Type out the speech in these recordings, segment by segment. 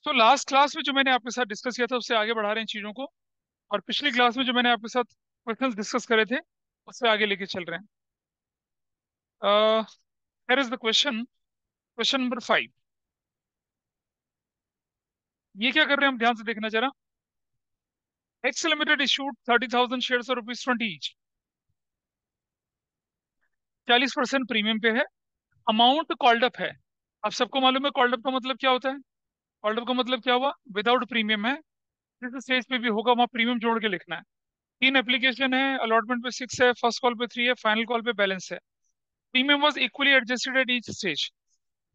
तो last class में जो मैंने आपके साथ डिस्कस किया था उससे आगे बढ़ा रहे हैं चीजों को। और पिछली क्लास में जो मैंने आपके साथ क्वेश्चंस डिस्कस करे थे उससे आगे लेके चल रहे हैं। Here is the question, question number 5। ये क्या कर रहे हैं हम ध्यान से देखना जरा। एक्स लिमिटेड इशूड 30,000 शेयर्स और रुपीज 20 ईच। 40% प्रीमियम पे है। अमाउंट कॉल्ड अप है। आप सबको मालूम है कॉल्ड अप का मतलब क्या होता है। कॉल्ड अप का मतलब क्या हुआ, विदाउट प्रीमियम है। जिस स्टेज पे भी होगा वहाँ प्रीमियम जोड़ के लिखना है। तीन एप्लीकेशन है, अलॉटमेंट पे 6 है, फर्स्ट कॉल पे 3 है, फाइनल कॉल पे बैलेंस है। Premium was equally adjusted at each stage.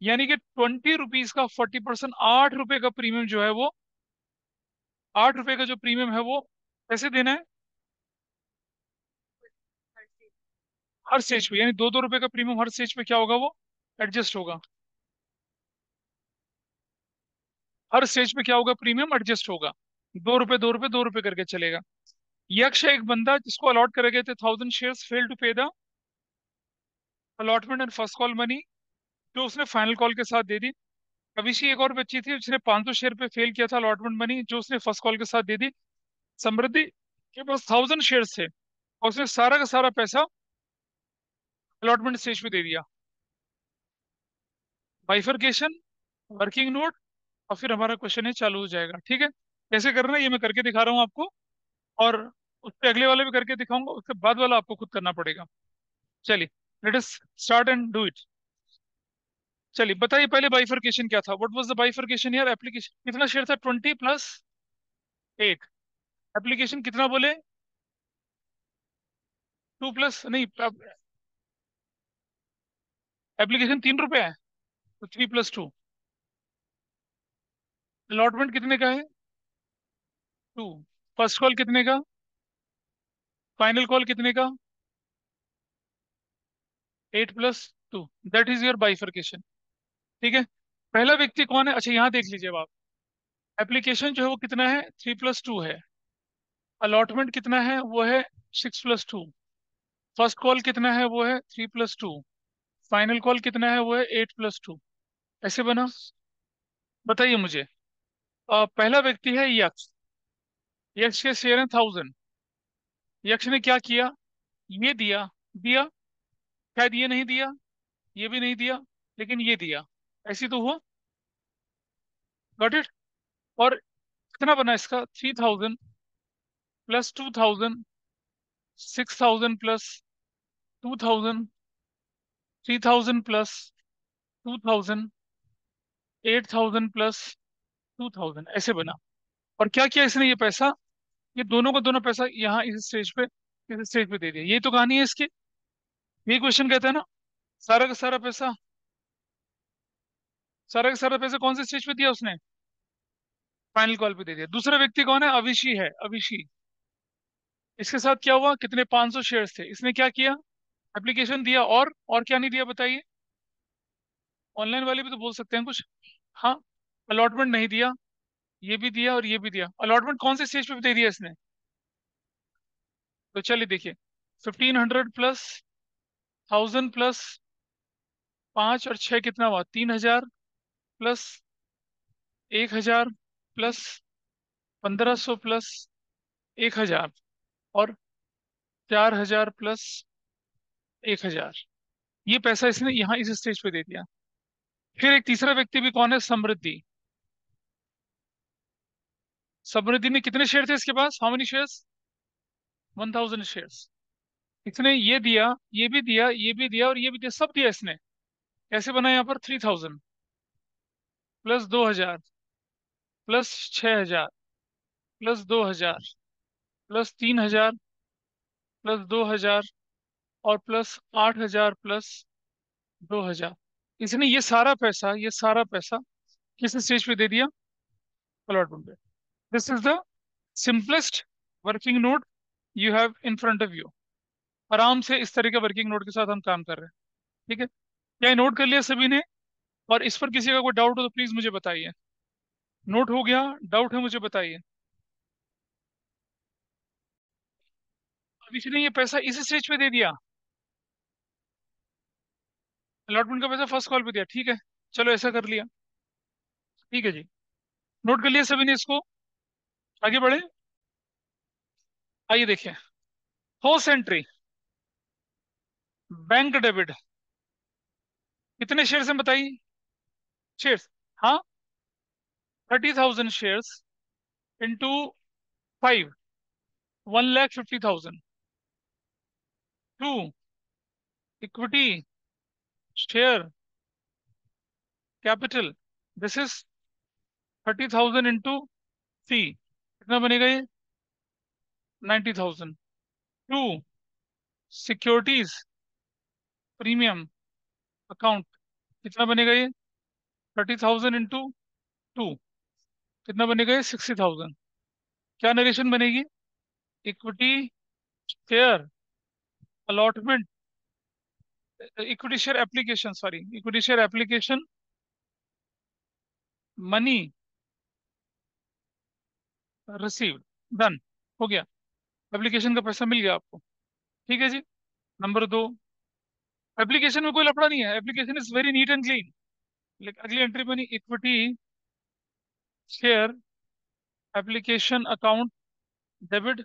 यानी कि 20 रुपीज का 40%, 8 रुपए का प्रीमियम जो है वो, 8 रुपए का जो प्रीमियम है वो कैसे देना है, हर स्टेज पे। यानी 2-2 रुपए का प्रीमियम हर स्टेज पे क्या होगा, वो एडजस्ट होगा। हर स्टेज पे क्या होगा, प्रीमियम एडजस्ट होगा। 2 रुपए 2 रुपए 2 रुपए करके चलेगा। यक्ष है एक बंदा जिसको अलॉट करे गए थे 1000 shares, fail to pay the allotment and first call money, जो उसने फाइनल कॉल के साथ दे दी। अभिषेक एक और बच्ची थी जिसने 500 शेयर पे फेल किया था अलॉटमेंट मनी, जो उसने फर्स्ट कॉल के साथ दे दी। समृद्धि के पास 1000 शेयर्स थे और उसने सारा का सारा पैसा अलॉटमेंट स्टेज पे दे दिया। बाइफरकेशन, वर्किंग नोट, और फिर हमारा क्वेश्चन है चालू हो जाएगा। ठीक है, कैसे करना है ये मैं करके दिखा रहा हूँ आपको। और उससे अगले वाले भी करके दिखाऊंगा, उसके बाद वाला आपको खुद करना पड़ेगा। चलिए, let us start and do it. चलिए बताइए पहले बाइफरकेशन क्या था। व्हाट वाज द बाइफरकेशन यार। एप्लीकेशन कितना शेयर था, 20 + 8। एप्लीकेशन कितना बोले, 2 प्लस नहीं, एप्लीकेशन 3 रुपए है तो 3 + 2। अलॉटमेंट कितने का है, 2। फर्स्ट कॉल कितने का, फाइनल कॉल कितने का, 8 + 2। That is your bifurcation. ठीक है, पहला व्यक्ति कौन है, अच्छा यहाँ देख लीजिए अब आप। एप्लीकेशन जो है वो कितना है, 3 + 2 है। अलॉटमेंट कितना है, वो है 6 + 2। फर्स्ट कॉल कितना है, वो है 3 + 2। फाइनल कॉल कितना है, वो है 8 + 2। ऐसे बना। बताइए मुझे। पहला व्यक्ति है यक्ष। यक्ष के शेयर हैं 1000। यक्ष ने क्या किया, ये दिया, दिया, शायद ये नहीं दिया, ये भी नहीं दिया, लेकिन ये दिया। ऐसी तो हुआ, गॉट इट। और कितना बना इसका, 3000 + 2000, 6000 + 2000, 3000 + 2000, 8000 + 2000, ऐसे बना। और क्या किया इसने, ये पैसा, ये दोनों का दोनों पैसा यहाँ इस स्टेज पे दे दिया। ये तो कहानी है इसकी। ये क्वेश्चन कहता है ना, सारा का सारा पैसा, सारा का सारा पैसा कौन से स्टेज पे दिया उसने, फाइनल कॉल पे दे दिया। दूसरा व्यक्ति कौन है, अविशी है, अविशी। इसके साथ क्या हुआ, कितने 500 शेयर्स थे, इसने क्या किया, एप्लीकेशन दिया, और क्या नहीं दिया बताइए। ऑनलाइन वाले भी तो बोल सकते हैं कुछ। हाँ, अलॉटमेंट नहीं दिया, ये भी दिया और ये भी दिया। अलॉटमेंट कौन से स्टेज पे दे दिया इसने, तो चलिए देखिए। 1500 + 1000 + 5 और 6 कितना हुआ, 3000 प्लस 1000 प्लस 1500 प्लस 1000 और 4000 प्लस 1000। ये पैसा इसने यहाँ इस स्टेज पे दे दिया। फिर एक तीसरा व्यक्ति भी कौन है, समृद्धि। समृद्धि ने कितने शेयर थे इसके पास, हाउ मेनी शेयर्स, 1000 शेयर्स। इसने ये दिया, ये भी दिया, ये भी दिया और ये भी दिया, सब दिया इसने। कैसे बना यहाँ पर, 3000 + 2000 + 6000 + 2000 + 3000 + 2000 और +8000 + 2000। इसने ये सारा पैसा किस स्टेज पे दे दिया, अलॉटमेंट पे। This is the simplest working note you have in front of you. आराम से इस तरह के वर्किंग नोट के साथ हम काम कर रहे हैं। ठीक है, क्या ये नोट कर लिया सभी ने। और इस पर किसी का कोई डाउट हो तो प्लीज मुझे बताइए। नोट हो गया, डाउट है मुझे बताइए। अब इसने ये पैसा इस स्टेज पे दे दिया, अलॉटमेंट का पैसा फर्स्ट कॉल पे दिया। ठीक है, चलो ऐसा कर लिया। ठीक है जी। नोट कर लिया सभी ने इसको? आगे बढ़े। आइए देखिए। First entry, bank debit. कितने शेयर्स हैं बताइए? शेयर्स, हाँ, 30,000 shares into 5, 1,50,000। Two, equity share capital, this is 30,000 into C, कितना बनेगा ये? 90,000। टू, सिक्योरिटीज प्रीमियम अकाउंट, कितना बनेगा ये? 30,000 इंटू टू, कितना बनेगा ये? 60,000। क्या नरेशन बनेगी? Equity share allotment, equity share application, sorry, equity share application money received, done, हो गया। एप्लीकेशन का पैसा मिल गया आपको। ठीक है जी। नंबर दो, एप्लीकेशन में कोई लफड़ा नहीं है, application is very neat and clean. लेकिन अगली एंट्री बनी equity share application account debit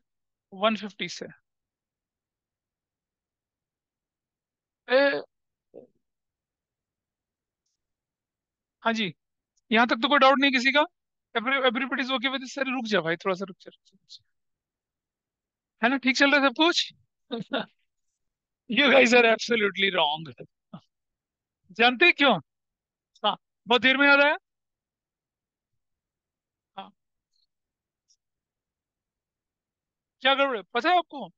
150 से। ए, हाँ जी, यहाँ तक तो कोई डाउट नहीं किसी का? Everybody is okay with this? Sir रुक जा भाई, थोड़ा सा रुक जा, है ना? ठीक चल रहा है सब कुछ? You guys are absolutely wrong. जानते हैं क्यों? हाँ, बहुत देर में याद आया। हाँ, क्या गड़बड़ है पता है आपको?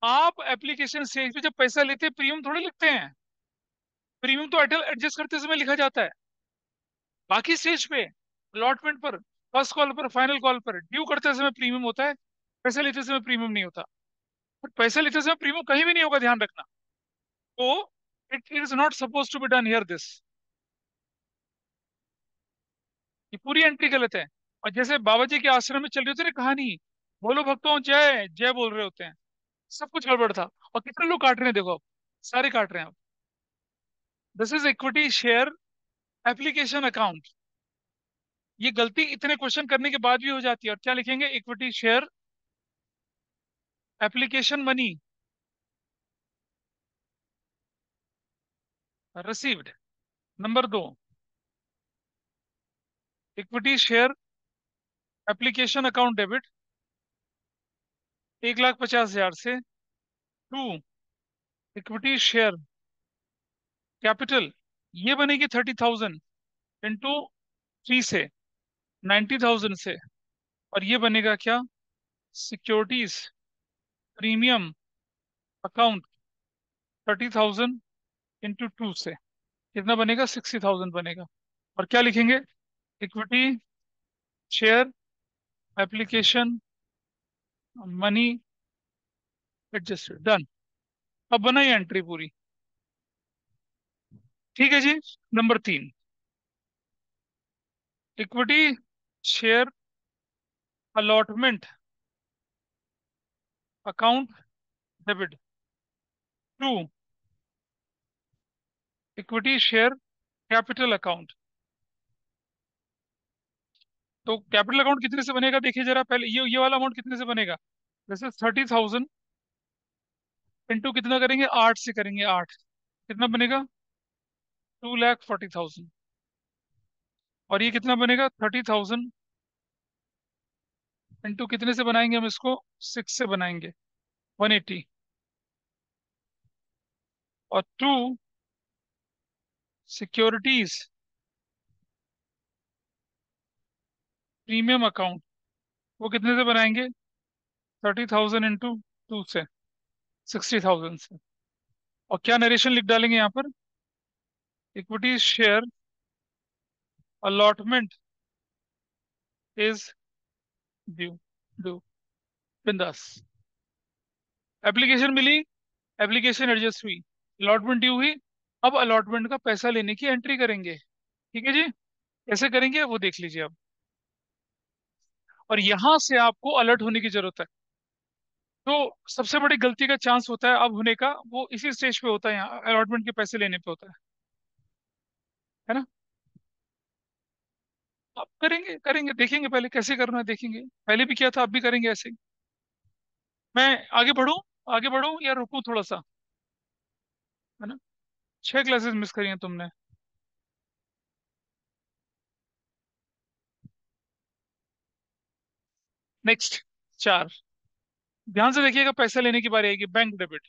आप एप्लीकेशन स्टेज पे जब पैसा लेते हैं प्रीमियम थोड़े लिखते हैं। प्रीमियम तो एडजस्ट करते समय लिखा जाता है। बाकी स्टेज पे, अलॉटमेंट पर, फर्स्ट कॉल पर, फाइनल कॉल पर, ड्यू करते समय प्रीमियम होता है। पैसा लेते समय प्रीमियम नहीं होता। बट पैसा लेते समय प्रीमियम कहीं भी नहीं होगा, ध्यान रखना। तो it is not suppose to be done here this. ये पूरी एंट्री गलत है। और जैसे बाबा जी के आश्रम में चल रही होती है ना कहानी, बोलो भक्तों जय जय बोल रहे होते हैं, सब कुछ गड़बड़ था। और कितने लोग काट रहे हैं देखो अब, सारे काट रहे हैं अब। This is equity share application account. ये गलती इतने क्वेश्चन करने के बाद भी हो जाती है। और क्या लिखेंगे? Equity share application money received. Number दो, equity share application account debit 1,50,000 से। टू, इक्विटी शेयर कैपिटल, ये बनेगी 30,000 इंटू थ्री से, 90,000 से। और ये बनेगा क्या? Securities premium account 30,000 into two से, कितना बनेगा? 60,000 बनेगा। और क्या लिखेंगे? Equity share application money adjusted, done. अब बना ये एंट्री पूरी। ठीक है जी। नंबर तीन, equity share allotment account debit. To, equity share capital account. तो कैपिटल अकाउंट कितने से बनेगा देखिए जरा, पहले ये वाला अमाउंट कितने से बनेगा? जैसे 30,000 इंटू कितना करेंगे? 8 से करेंगे, 8, कितना बनेगा? 2,40,000। और ये कितना बनेगा? 30,000 इंटू कितने से बनाएंगे हम इसको? 6 से बनाएंगे, 180। और टू, सिक्योरिटीज प्रीमियम अकाउंट, वो कितने से बनाएंगे? 30,000 इंटू टू से, 60,000 से। और क्या नरेशन लिख डालेंगे यहाँ पर? Equity share allotment is due, due, बिंदास। एप्लीकेशन मिली, एप्लीकेशन एडजस्ट हुई, अलॉटमेंट ड्यू हुई। अब अलॉटमेंट का पैसा लेने की एंट्री करेंगे। ठीक है जी। कैसे करेंगे वो देख लीजिए अब। और यहां से आपको अलर्ट होने की जरूरत है। तो सबसे बड़ी गलती का चांस होता है अब होने का, वो इसी स्टेज पे होता है, यहाँ अलॉटमेंट के पैसे लेने पे होता है ना? अब करेंगे करेंगे, देखेंगे पहले कैसे करना है, देखेंगे। पहले भी किया था, अब भी करेंगे ऐसे ही। मैं आगे बढ़ूं, आगे बढ़ूं या रुकूं थोड़ा सा, है ना? 6 क्लासेस मिस करी हैं तुमने। नेक्स्ट, 4। ध्यान से देखिएगा, पैसा लेने की बारी आएगी, bank debit.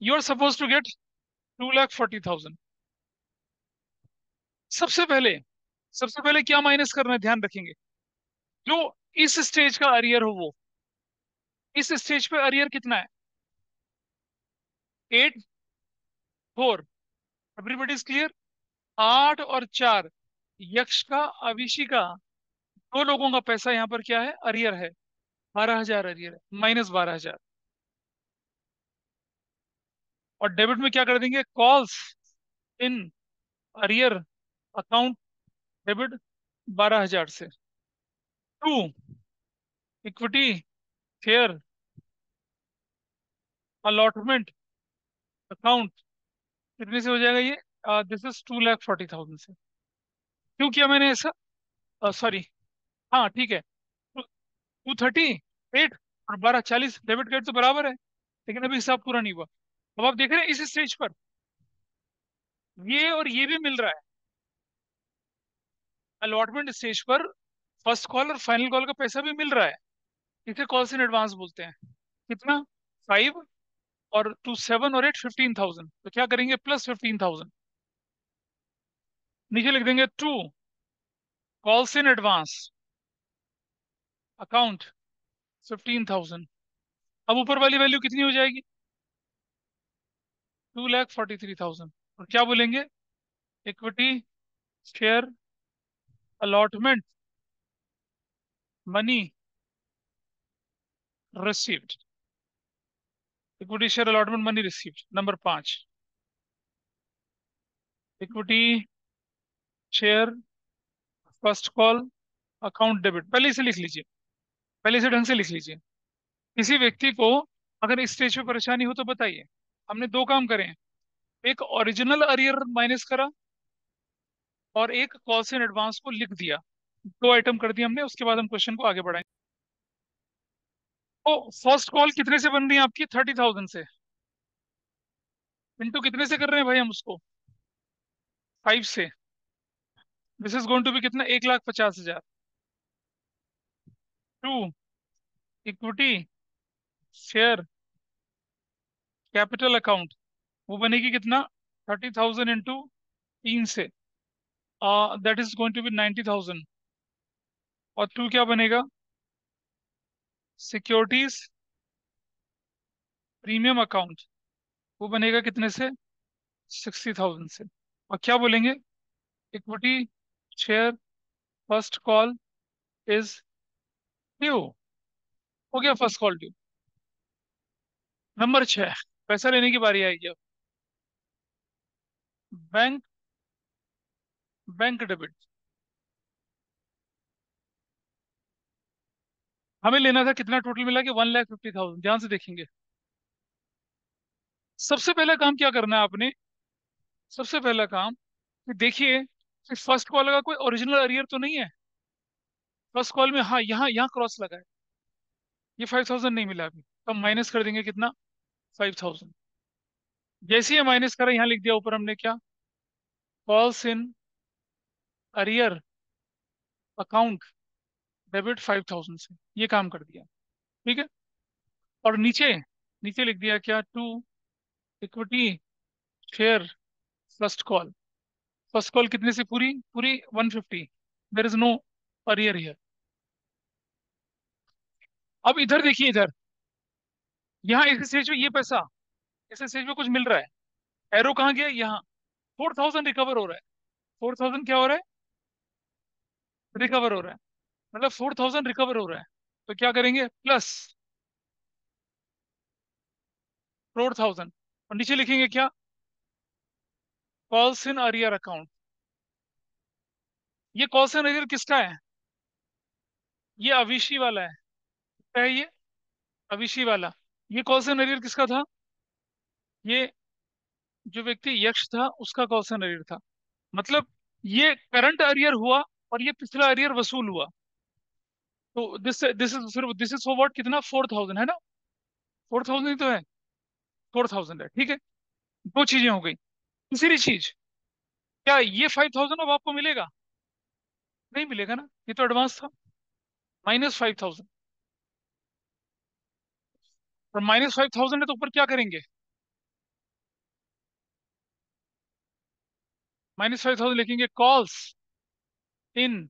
You are suppose to get 2,40,000। सबसे पहले, सबसे पहले क्या माइनस करना है, ध्यान रखेंगे। जो इस स्टेज का अरियर हो वो, इस स्टेज पे अरियर कितना है? 8, 4। Everybody is clear? 8 और 4, यक्ष का, अविशी का, दो लोगों का पैसा यहाँ पर क्या है, अरियर है। 12,000 अरियर है, -12,000। और डेबिट में क्या कर देंगे, calls in arrear account debit 12,000 से। 2, इक्विटी शेयर अलॉटमेंट अकाउंट, कितने से हो जाएगा ये? दिस इज 2,40,000 से। क्यों किया मैंने ऐसा? सॉरी, हाँ ठीक है। 238 और 12, 40, डेबिट क्रेडिट तो बराबर है, लेकिन अभी हिसाब पूरा नहीं हुआ। अब आप देख रहे हैं इस स्टेज पर ये और ये भी मिल रहा है। अलॉटमेंट स्टेज पर फर्स्ट कॉल और फाइनल कॉल का पैसा भी मिल रहा है। इसे कॉल्स इन एडवांस बोलते हैं। कितना? 5 और 2, 7 और 8, 15,000। तो क्या करेंगे, +15,000। नीचे लिख देंगे 2 कॉल्स इन एडवांस अकाउंट 15,000। अब ऊपर वाली वैल्यू कितनी हो जाएगी? 2,43,000। और क्या बोलेंगे, equity share allotment money received. Equity share allotment money received number 5। Equity share first call account debit, पहले इसे लिख लीजिए, पहले इसे ढंग से लिख लीजिए। किसी व्यक्ति को अगर इस स्टेज पे परेशानी हो तो बताइए। हमने दो काम करे हैं, एक ओरिजिनल अरियर माइनस करा और एक कॉल्स इन एडवांस को लिख दिया। दो आइटम कर दिए हमने, उसके बाद हम क्वेश्चन को आगे बढ़ाएंगे। तो फर्स्ट कॉल कितने से बन रही है आपकी? 30,000 से। इंटू कितने से कर रहे हैं भाई हम उसको? 5 से। This is going to be कितना, 1,50,000। 2, इक्विटी शेयर कैपिटल अकाउंट, वो बनेगी कितना, 30,000 इंटू 3 से, that is going to be 90,000। और 2 क्या बनेगा, सिक्योरिटीज प्रीमियम अकाउंट, वो बनेगा कितने से, 60,000 से। और क्या बोलेंगे, equity share first call is due. हो गया फर्स्ट कॉल ड्यू। नंबर 6, पैसा लेने की बारी आएगी अब। Bank, bank debit. हमें लेना था कितना, टोटल मिला के 1,50,000। ध्यान से देखेंगे, सबसे पहला काम क्या करना है आपने, सबसे पहला काम कि देखिए कि फर्स्ट कॉल का कोई ओरिजिनल अरियर तो नहीं है। फर्स्ट कॉल में, हाँ यहाँ यहाँ क्रॉस लगा है, ये 5,000 नहीं मिला अभी, तो हम माइनस कर देंगे कितना, 5,000। जैसे ही माइनस करा, यहाँ लिख दिया ऊपर हमने क्या, calls in arrear account debit 5,000 से, ये काम कर दिया। ठीक है। और नीचे, नीचे लिख दिया क्या, 2, equity share first call. First call कितने से, पूरी पूरी 150। There is no arrear here. अब इधर देखिए, इधर यहाँ इस स्टेज पे ये पैसा, इस स्टेज पे कुछ मिल रहा है। एरो कहाँ गया, यहाँ। 4,000 रिकवर हो रहा है। 4,000 क्या हो रहा है, रिकवर हो रहा है। मतलब 4,000 रिकवर हो रहा है। तो क्या करेंगे, +4,000। और नीचे लिखेंगे क्या, कॉल्स इन अरियर अकाउंट। ये कॉल्स इन अरियर किसका है, ये अविशी वाला है। क्या है ये, अविशी वाला। ये कॉल्स इन अरियर किसका था, ये जो व्यक्ति यक्ष था उसका कॉल्स इन अरियर था। मतलब ये करंट अरियर हुआ, और ये पिछला अरियर वसूल हुआ। तो दिस इज फॉर व्हाट, कितना, 4,000 है ना? 4,000 ही तो है। 4,000 है, ठीक है। दो चीजें हो गई। तीसरी चीज, क्या ये 5,000 अब आपको मिलेगा? नहीं मिलेगा ना, ये तो एडवांस था। -5,000। और -5,000 है तो ऊपर क्या करेंगे? -5,000 लिखेंगे, calls in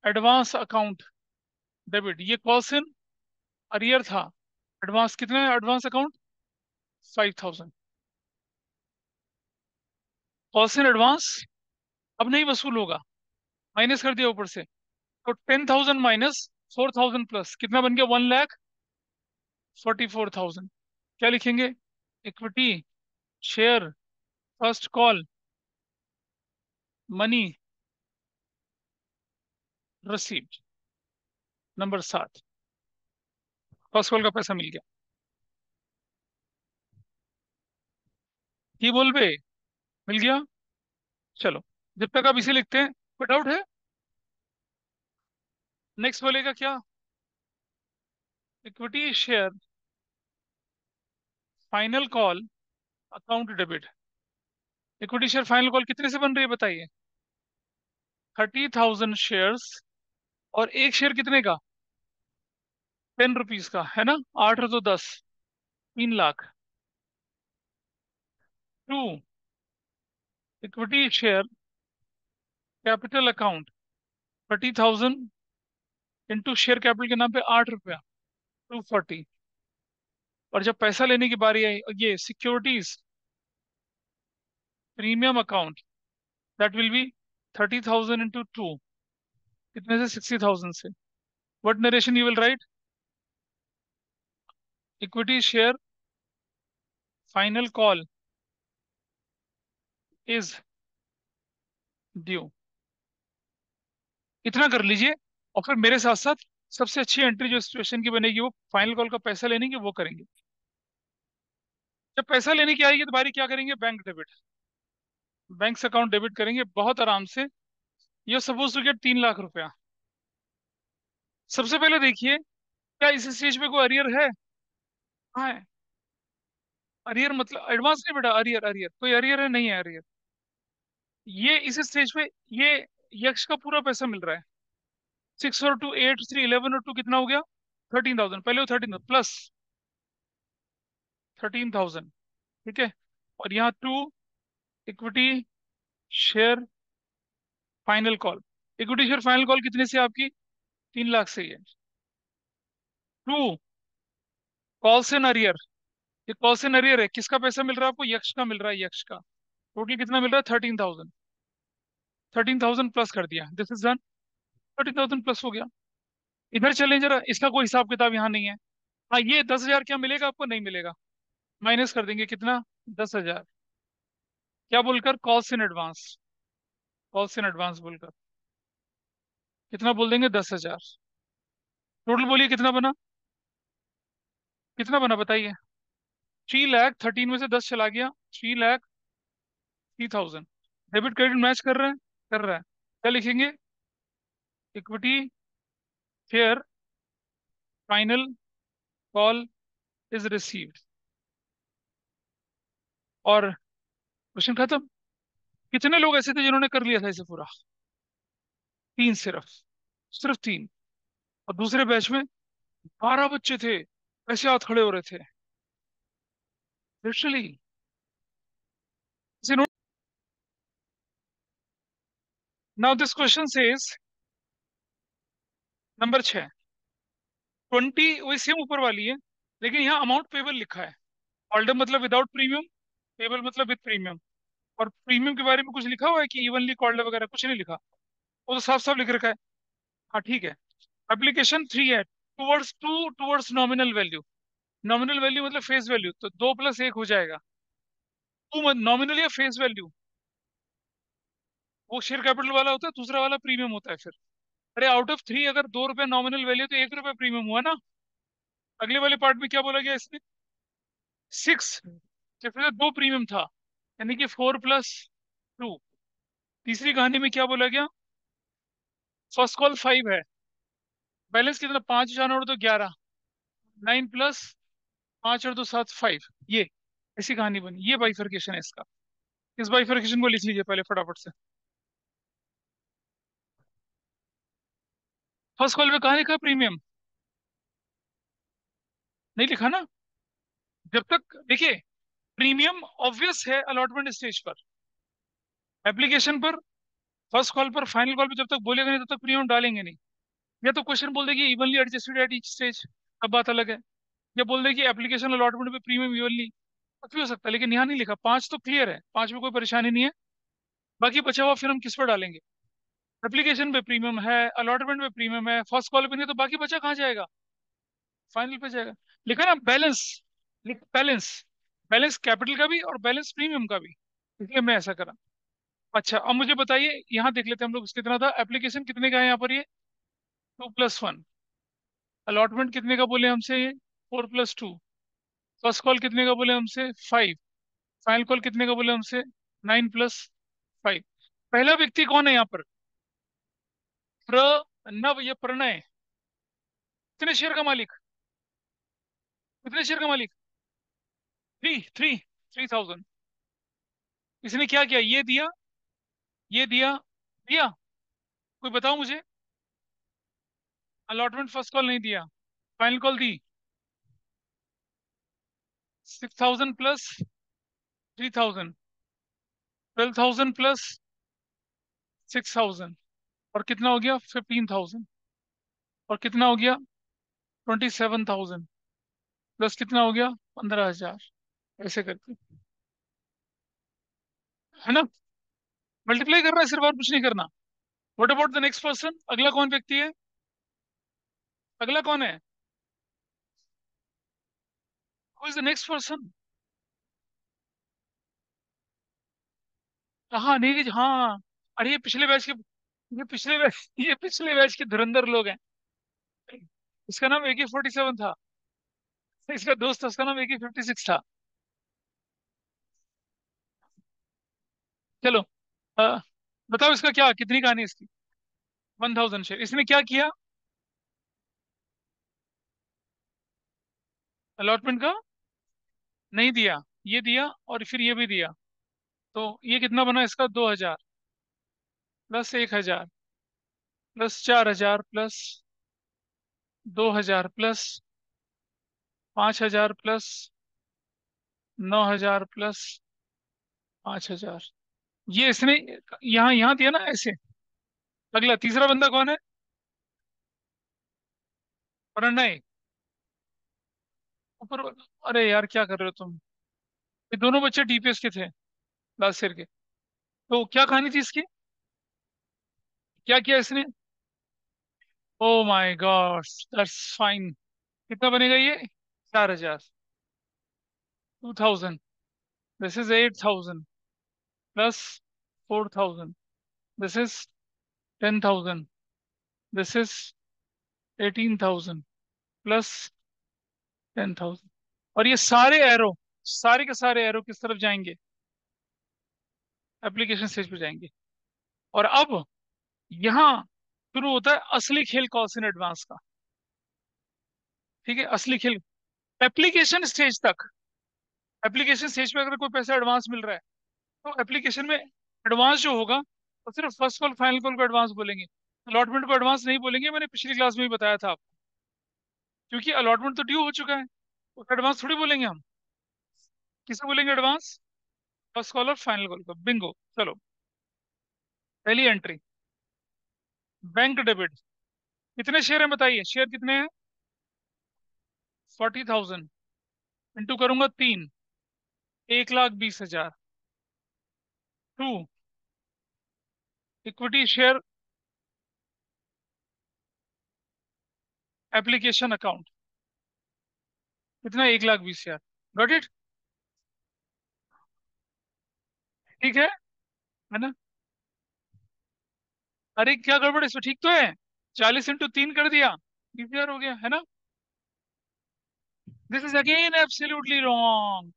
advance account debit. ये कॉल्स इन अरियर था। एडवांस कितने, advance account 5,000। Calls in advance अब नहीं वसूल होगा, माइनस कर दिया ऊपर से। तो 10,000 माइनस 4,000 प्लस कितना बन गया? 1,44,000। क्या लिखेंगे? Equity share first call money received, number 7। First call का पैसा मिल गया। की बोल बे, मिल गया। चलो, जब तक आप इसे लिखते हैं, कोई डाउट है? नेक्स्ट बोलेगा क्या? Equity share final call account debit. Equity share final call कितने से बन रही है बताइए? 30,000 शेयर्स। और एक शेयर कितने का? 10 रुपीज का, है ना? 8 और 2 10, 3 lakh. To, equity share capital account 30,000 into share capital के नाम पे 8 रुपया, 240। और जब पैसा लेने की बारी आई, ये securities premium account, that will B 30,000 into to, कितने से? 60,000 से। What narration you will write? Equity share final call is due. इतना कर लीजिए। और फिर मेरे साथ साथ सबसे अच्छी एंट्री जो सिचुएशन की बनेगी, वो फाइनल कॉल का पैसा लेने की वो करेंगे। जब पैसा लेने की आएगी तो बारी क्या करेंगे? बैंक डेबिट, बैंक से अकाउंट डेबिट करेंगे बहुत आराम से। ये सपोज टू गेट 3 लाख रुपया। सबसे पहले देखिए, क्या इस स्टेज पे कोई अरियर है? हाँ है। अरियर मतलब एडवांस नहीं बेटा, अरियर अरियर, कोई अरियर है? नहीं है अरियर। ये इस स्टेज पे, ये यक्ष का पूरा पैसा मिल रहा है। 6 और 2 8 3 11 और 2 कितना हो गया? 13,000। पहले वो 13 प्लस 13,000, ठीक है। और यहाँ to, equity share final call. Equity share final call कितने से आपकी? 3 लाख से ही है। To, calls in arrear. ये कॉल्स एन अरियर है, किसका पैसा मिल रहा है आपको? यक्ष का मिल रहा है, यक्ष का। टोटल कितना मिल रहा है? 13,000। 13,000 प्लस कर दिया, दिस इज डन। 13,000 प्लस हो गया। इधर चलें जरा, इसका कोई हिसाब किताब यहाँ नहीं है। हाँ, ये 10,000 क्या मिलेगा आपको? नहीं मिलेगा। माइनस कर देंगे, कितना? 10,000। क्या बोलकर? Calls in advance. Calls in advance बोलकर कितना बोल देंगे? 10,000। टोटल बोलिए कितना बना? कितना बना बताइए? 3 लाख। 13 में से 10 चला गया, 3,03,000। डेबिट क्रेडिट मैच कर रहा है? कर रहा है। क्या लिखेंगे? Equity share final call is received. और क्वेश्चन खत्म। कितने लोग ऐसे थे जिन्होंने कर लिया था इसे पूरा? 3 सिर्फ, सिर्फ 3। और दूसरे बैच में 12 बच्चे थे, ऐसे हाथ खड़े हो रहे थे, literally. Now this question says, number 6, 20 वही सेम ऊपर वाली है, लेकिन यहाँ अमाउंट पेबल लिखा है। ऑल्डर मतलब विदाउट प्रीमियम, पेबल मतलब विद प्रीमियम। और प्रीमियम के बारे में कुछ लिखा हुआ है कि इवनली कॉल्ड वगैरह कुछ नहीं लिखा? वो तो साफ साफ लिख रखा है। हाँ ठीक है। एप्लीकेशन 3 है, towards nominal value. Nominal value मतलब फेस वैल्यू, तो 2 + 1 हो जाएगा। टू नॉमिनल या फेस वैल्यू, वो शेयर कैपिटल वाला होता है, दूसरा वाला प्रीमियम होता है फिर। अरे आउट ऑफ 3 अगर 2 रुपए नॉमिनल वैल्यू तो 1 रुपया प्रीमियम हुआ ना। अगले वाले पार्ट में क्या बोला गया इसमें? 6, फिर 2 प्रीमियम था, यानी कि 4 + 2। तीसरी कहानी में क्या बोला गया? फर्स्ट कॉल 5 है, बैलेंस कितना? 5 और 2 11, 9 + 5 और 2 7 5। ये ऐसी कहानी बनी, ये बाइफरकेशन है इसका। इस बाइफरकेशन को लिख लीजिए पहले फटाफट से। फर्स्ट कॉल में कहा लिखा प्रीमियम? नहीं लिखा ना। जब तक देखिए, प्रीमियम ऑब्वियस है अलॉटमेंट स्टेज पर, एप्लीकेशन पर, फर्स्ट कॉल पर, फाइनल कॉल पर जब तक बोलेगा नहीं तब तक प्रीमियम डालेंगे नहीं। या तो क्वेश्चन बोल देगी evenly adjusted at each stage, अब बात अलग है। या बोल देगी एप्लीकेशन अलॉटमेंट पे प्रीमियम इवनली, कुछ भी हो सकता है, लेकिन यहाँ नहीं लिखा। पांच तो क्लियर है, पांच में कोई परेशानी नहीं है। बाकी बचा हुआ फिर हम किस पर डालेंगे? एप्लीकेशन पे प्रीमियम है, अलॉटमेंट पे प्रीमियम है, फर्स्ट कॉल पे नहीं, तो बाकी बचा कहाँ जाएगा? फाइनल पे जाएगा। लिखा ना बैलेंस, बैलेंस, बैलेंस कैपिटल का भी और बैलेंस प्रीमियम का भी, इसलिए मैं ऐसा करा। अच्छा अब मुझे बताइए, यहाँ देख लेते हैं हम लोग कितना था। एप्लीकेशन कितने का है यहाँ पर? ये 2+1। अलॉटमेंट कितने का बोले हमसे? ये 4+2। फर्स्ट कॉल कितने का बोले हमसे? 5। फाइनल कॉल कितने का बोले हमसे? 9+5। पहला व्यक्ति कौन है यहाँ पर? प्रणव, ये प्रणय। कितने शेयर का मालिक? कितने शेयर का मालिक? 3,000। इसने क्या किया? ये दिया, ये दिया, दिया। कोई बताओ मुझे। अलॉटमेंट फर्स्ट कॉल नहीं दिया, फाइनल कॉल दी। 6,000 + 3,000, 12,000 + 6,000, और कितना हो गया? 15,000। और कितना हो गया? 27,000, प्लस कितना हो गया? 15,000। ऐसे करके, है ना? मल्टीप्लाई करना है सिर्फ, और कुछ नहीं करना। What about the next person? अगला कौन व्यक्ति है? अगला कौन है? Who is the next person? हाँ नीरज, हाँ। अरे ये पिछले बैच के, ये पिछले बैच ये पिछले बैच के धुरंधर लोग हैं। इसका नाम AK-47 था। इसका दोस्त था, उसका नाम AK-56 था। चलो, अ, बताओ इसका क्या, कितनी कहानी है इसकी? 1,000 शेयर। इसने क्या किया? अलॉटमेंट का नहीं दिया, ये दिया और फिर ये भी दिया। तो ये कितना बना इसका? 2,000 plus 1,000 plus 4,000 plus 2,000 plus 5,000 plus 9,000 plus 5,000। ये इसने यहाँ यहाँ दिया ना ऐसे। अगला तीसरा बंदा कौन है? प्रणय, ऊपर। अरे यार क्या कर रहे हो तुम? ये दोनों बच्चे DPS के थे, लास्ट ईयर के। तो क्या कहानी थी इसकी? क्या किया इसने? Oh my God, that's fine. कितना बनेगा ये? 4,000। 2,000, this is 8,000 plus 4,000, this is 10,000, this is 18,000 plus 10,000। और ये सारे एरो, सारे के सारे एरो किस तरफ जाएंगे? एप्लीकेशन स्टेज पे जाएंगे। और अब यहाँ शुरू होता है असली खेल, कॉल्स इन एडवांस का। ठीक है, असली खेल। एप्लीकेशन स्टेज तक, एप्लीकेशन स्टेज पे अगर कोई पैसा एडवांस मिल रहा है, तो एप्लीकेशन में एडवांस जो होगा वो सिर्फ फर्स्ट कॉल फाइनल कॉल को एडवांस बोलेंगे, अलॉटमेंट को एडवांस नहीं बोलेंगे। मैंने पिछली क्लास में भी बताया था आपको, क्योंकि अलॉटमेंट तो ड्यू हो चुका है, तो एडवांस थोड़ी बोलेंगे हम। किसे बोलेंगे एडवांस? फर्स्ट कॉल और फाइनल कॉल को। बिंगो। चलो, पहली एंट्री, बैंक डेबिट। कितने शेयर हैं बताइए? शेयर कितने हैं? 40,000 इंटू करूंगा 3, 1,20,000। To, equity share application account, कितना? 1,20,000। Got it? ठीक है ना? अरे क्या गड़बड़ है इसमें? ठीक तो है। 40 × 3 कर दिया, 20,000 हो गया, है ना? This is again absolutely wrong.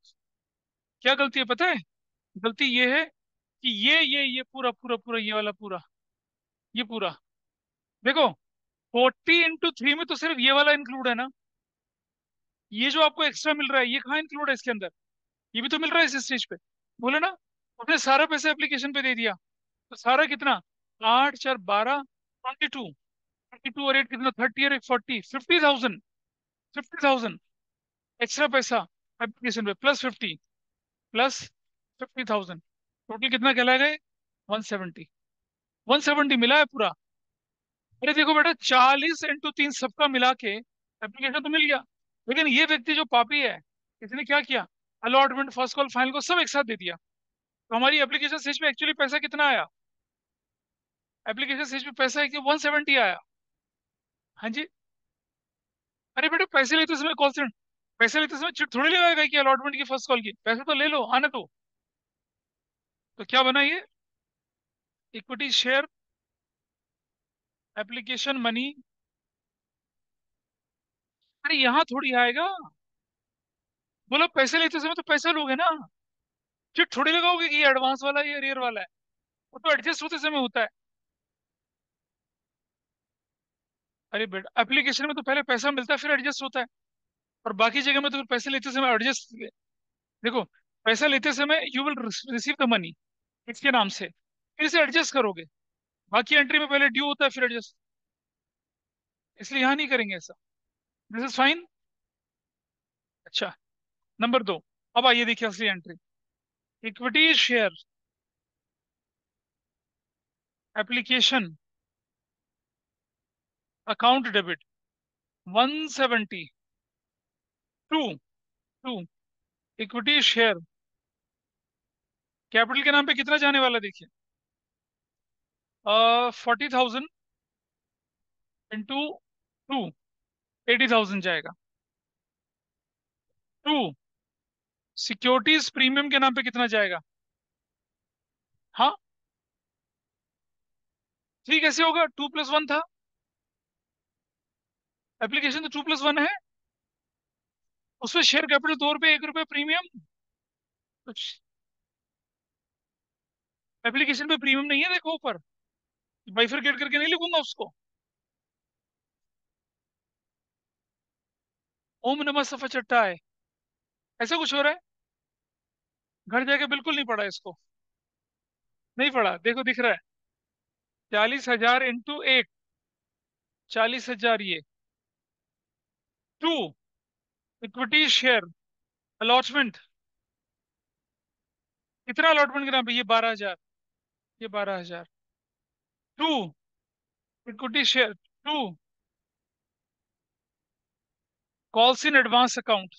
क्या गलती है पता है? गलती ये है कि ये पूरा पूरा पूरा ये वाला पूरा, ये पूरा, देखो 40 × 3 में तो सिर्फ ये वाला इंक्लूड है ना। ये जो आपको एक्स्ट्रा मिल रहा है ये कहाँ इंक्लूड है इसके अंदर? ये भी तो मिल रहा है इस स्टेज पे, बोले ना। उसने सारा पैसा एप्लीकेशन पे दे दिया, तो सारा कितना, 8 4 12, 22, 22 और 8 कितना, 30 और 1 40, 50,000, 50,000 एक्स्ट्रा पैसा एप्लीकेशन पे, +50, +50,000, टोटल कितना कहलाएगा ये? 170, 170 मिला है पूरा। अरे देखो बेटा, 40 × 3 सबका मिला के एप्लीकेशन तो मिल गया। लेकिन ये व्यक्ति जो पापी है, इसने क्या किया, अलॉटमेंट, फर्स्ट कॉल, फाइनल को सब एक साथ दे दिया। तो हमारी एप्लीकेशन स्टेज पे एक्चुअली पैसा कितना आया? एप्लीकेशन स्टेज पे पैसा है कि 170 आया। हाँ जी। अरे बेटा, पैसे लेते समय कॉल सेंटर, पैसे लेते समय चिट थोड़ी लगाएगा कि अलॉटमेंट की, फर्स्ट कॉल की, पैसे तो ले लो, आने दो। तो क्या बना ये, इक्विटी शेयर एप्लीकेशन मनी। अरे यहाँ थोड़ी आएगा, बोलो पैसे लेते समय तो पैसा लोगे ना, चिट थोड़ी लगाओगे कि ये एडवांस वाला है, ये अरियर वाला है। वो तो एडजस्ट होते समय होता है। अरे बेटा, एप्लीकेशन में तो पहले पैसा मिलता है फिर एडजस्ट होता है, और बाकी जगह में तो फिर पैसे लेते समय एडजस्ट। देखो, पैसा लेते समय you will receive the money इसके नाम से, फिर से एडजस्ट करोगे। बाकी एंट्री में पहले ड्यू होता है फिर एडजस्ट, इसलिए यहाँ नहीं करेंगे ऐसा। This is fine. अच्छा, नंबर 2। अब आइए देखिए असली entry, equity share application account debit 172, to equity share capital के नाम पे कितना जाने वाला देखिए, 40,000 × 2, 80,000 जाएगा। टू सिक्योरिटीज प्रीमियम के नाम पे कितना जाएगा? हाँ, 3 कैसे होगा, 2 + 1 था, एप्लीकेशन तो 2 + 1 है, उसमें शेयर कैपिटल 2 रुपए, 1 रुपए प्रीमियम। कुछ एप्लीकेशन पे प्रीमियम नहीं है, देखो ऊपर, बाइफरकेट करके नहीं लिखूंगा उसको। ओम नमः सफा चट्टा है, ऐसा कुछ हो रहा है। घर जाके बिल्कुल नहीं पढ़ा इसको, नहीं पढ़ा, देखो दिख रहा है, 40,000 × 1, 40,000 ये। टू इक्विटी शेयर अलॉटमेंट, कितना अलॉटमेंट के नाम पे, ये 12,000, ये 12,000। To equity share, to calls in advance account,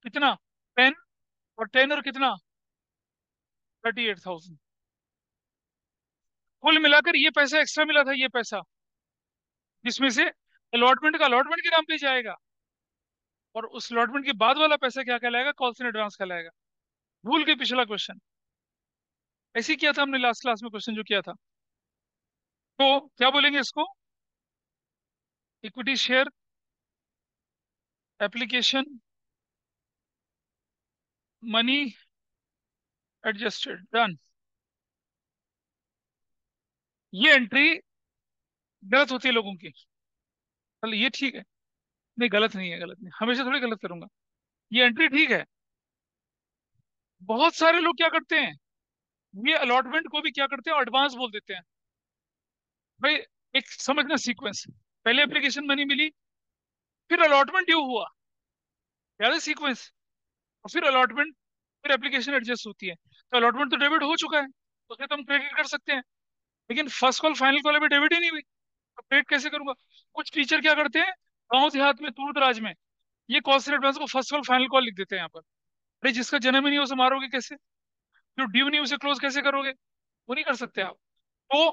कितना, 10, और 10 और कितना, 38,000। कुल मिलाकर ये पैसा एक्स्ट्रा मिला था, ये पैसा, जिसमें से अलॉटमेंट का अलॉटमेंट के नाम पे जाएगा, और उस अलॉटमेंट के बाद वाला पैसा क्या कहलाएगा, कॉल्स इन एडवांस कहलाएगा। भूल के पिछला क्वेश्चन, ऐसे ही किया था हमने लास्ट क्लास में क्वेश्चन जो किया था। तो क्या बोलेंगे इसको, equity share application money adjusted, done. ये एंट्री गलत होती है लोगों की, चलो ये ठीक है, नहीं गलत नहीं है, गलत नहीं, हमेशा थोड़ी गलत करूंगा, ये एंट्री ठीक है। बहुत सारे लोग क्या करते हैं, ये अलॉटमेंट को भी क्या करते हैं, एडवांस बोल देते हैं। भाई, एक समझना सीक्वेंस, पहले एप्लीकेशन मनी मिली, फिर अलॉटमेंट ड्यू हुआ, याद है सीक्वेंस, और फिर अलॉटमेंट, फिर एप्लीकेशन एडजस्ट होती है। तो अलॉटमेंट तो डेबिट हो चुका है, तो उसे तो हम क्रेडिट कर सकते हैं। लेकिन फर्स्ट कॉल फाइनल कॉल अभी डेबिट ही नहीं हुई, तो क्रेडिट कैसे करूंगा? कुछ टीचर क्या करते हैं, गाँव देहात में, दूर दराज में, ये कॉल से एडवांस को फर्स्ट कॉल फाइनल कॉल लिख देते हैं यहाँ पर। अरे जिसका जन्म ही नहीं है उसे मारोगे कैसे, जो ड्यू नहीं उसे क्लोज कैसे करोगे? वो नहीं कर सकते आप। तो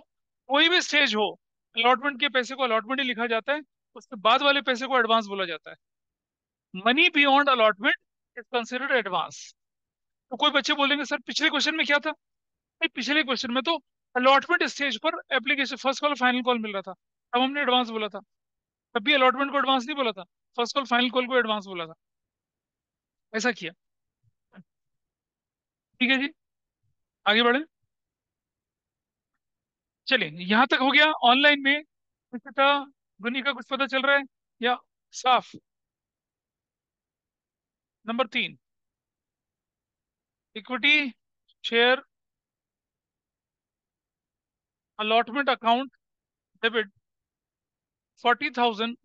कोई भी स्टेज हो, अलॉटमेंट के पैसे को अलॉटमेंट ही लिखा जाता है, उसके बाद वाले पैसे को एडवांस बोला जाता है। Money beyond allotment is considered advance. तो कोई बच्चे बोलेंगे सर पिछले क्वेश्चन में क्या था, नहीं पिछले क्वेश्चन में तो अलॉटमेंट स्टेज पर application first call final call मिल रहा था, तब हमने एडवांस बोला था। तब भी अलॉटमेंट को एडवांस नहीं बोला था, फर्स्ट कॉल फाइनल कॉल को एडवांस बोला था, ऐसा किया। ठीक है जी। आगे बढ़े। चलिए यहां तक हो गया। ऑनलाइन में पता ध्वनि का कुछ पता चल रहा है या साफ? Number 3, equity share allotment account debit 40,000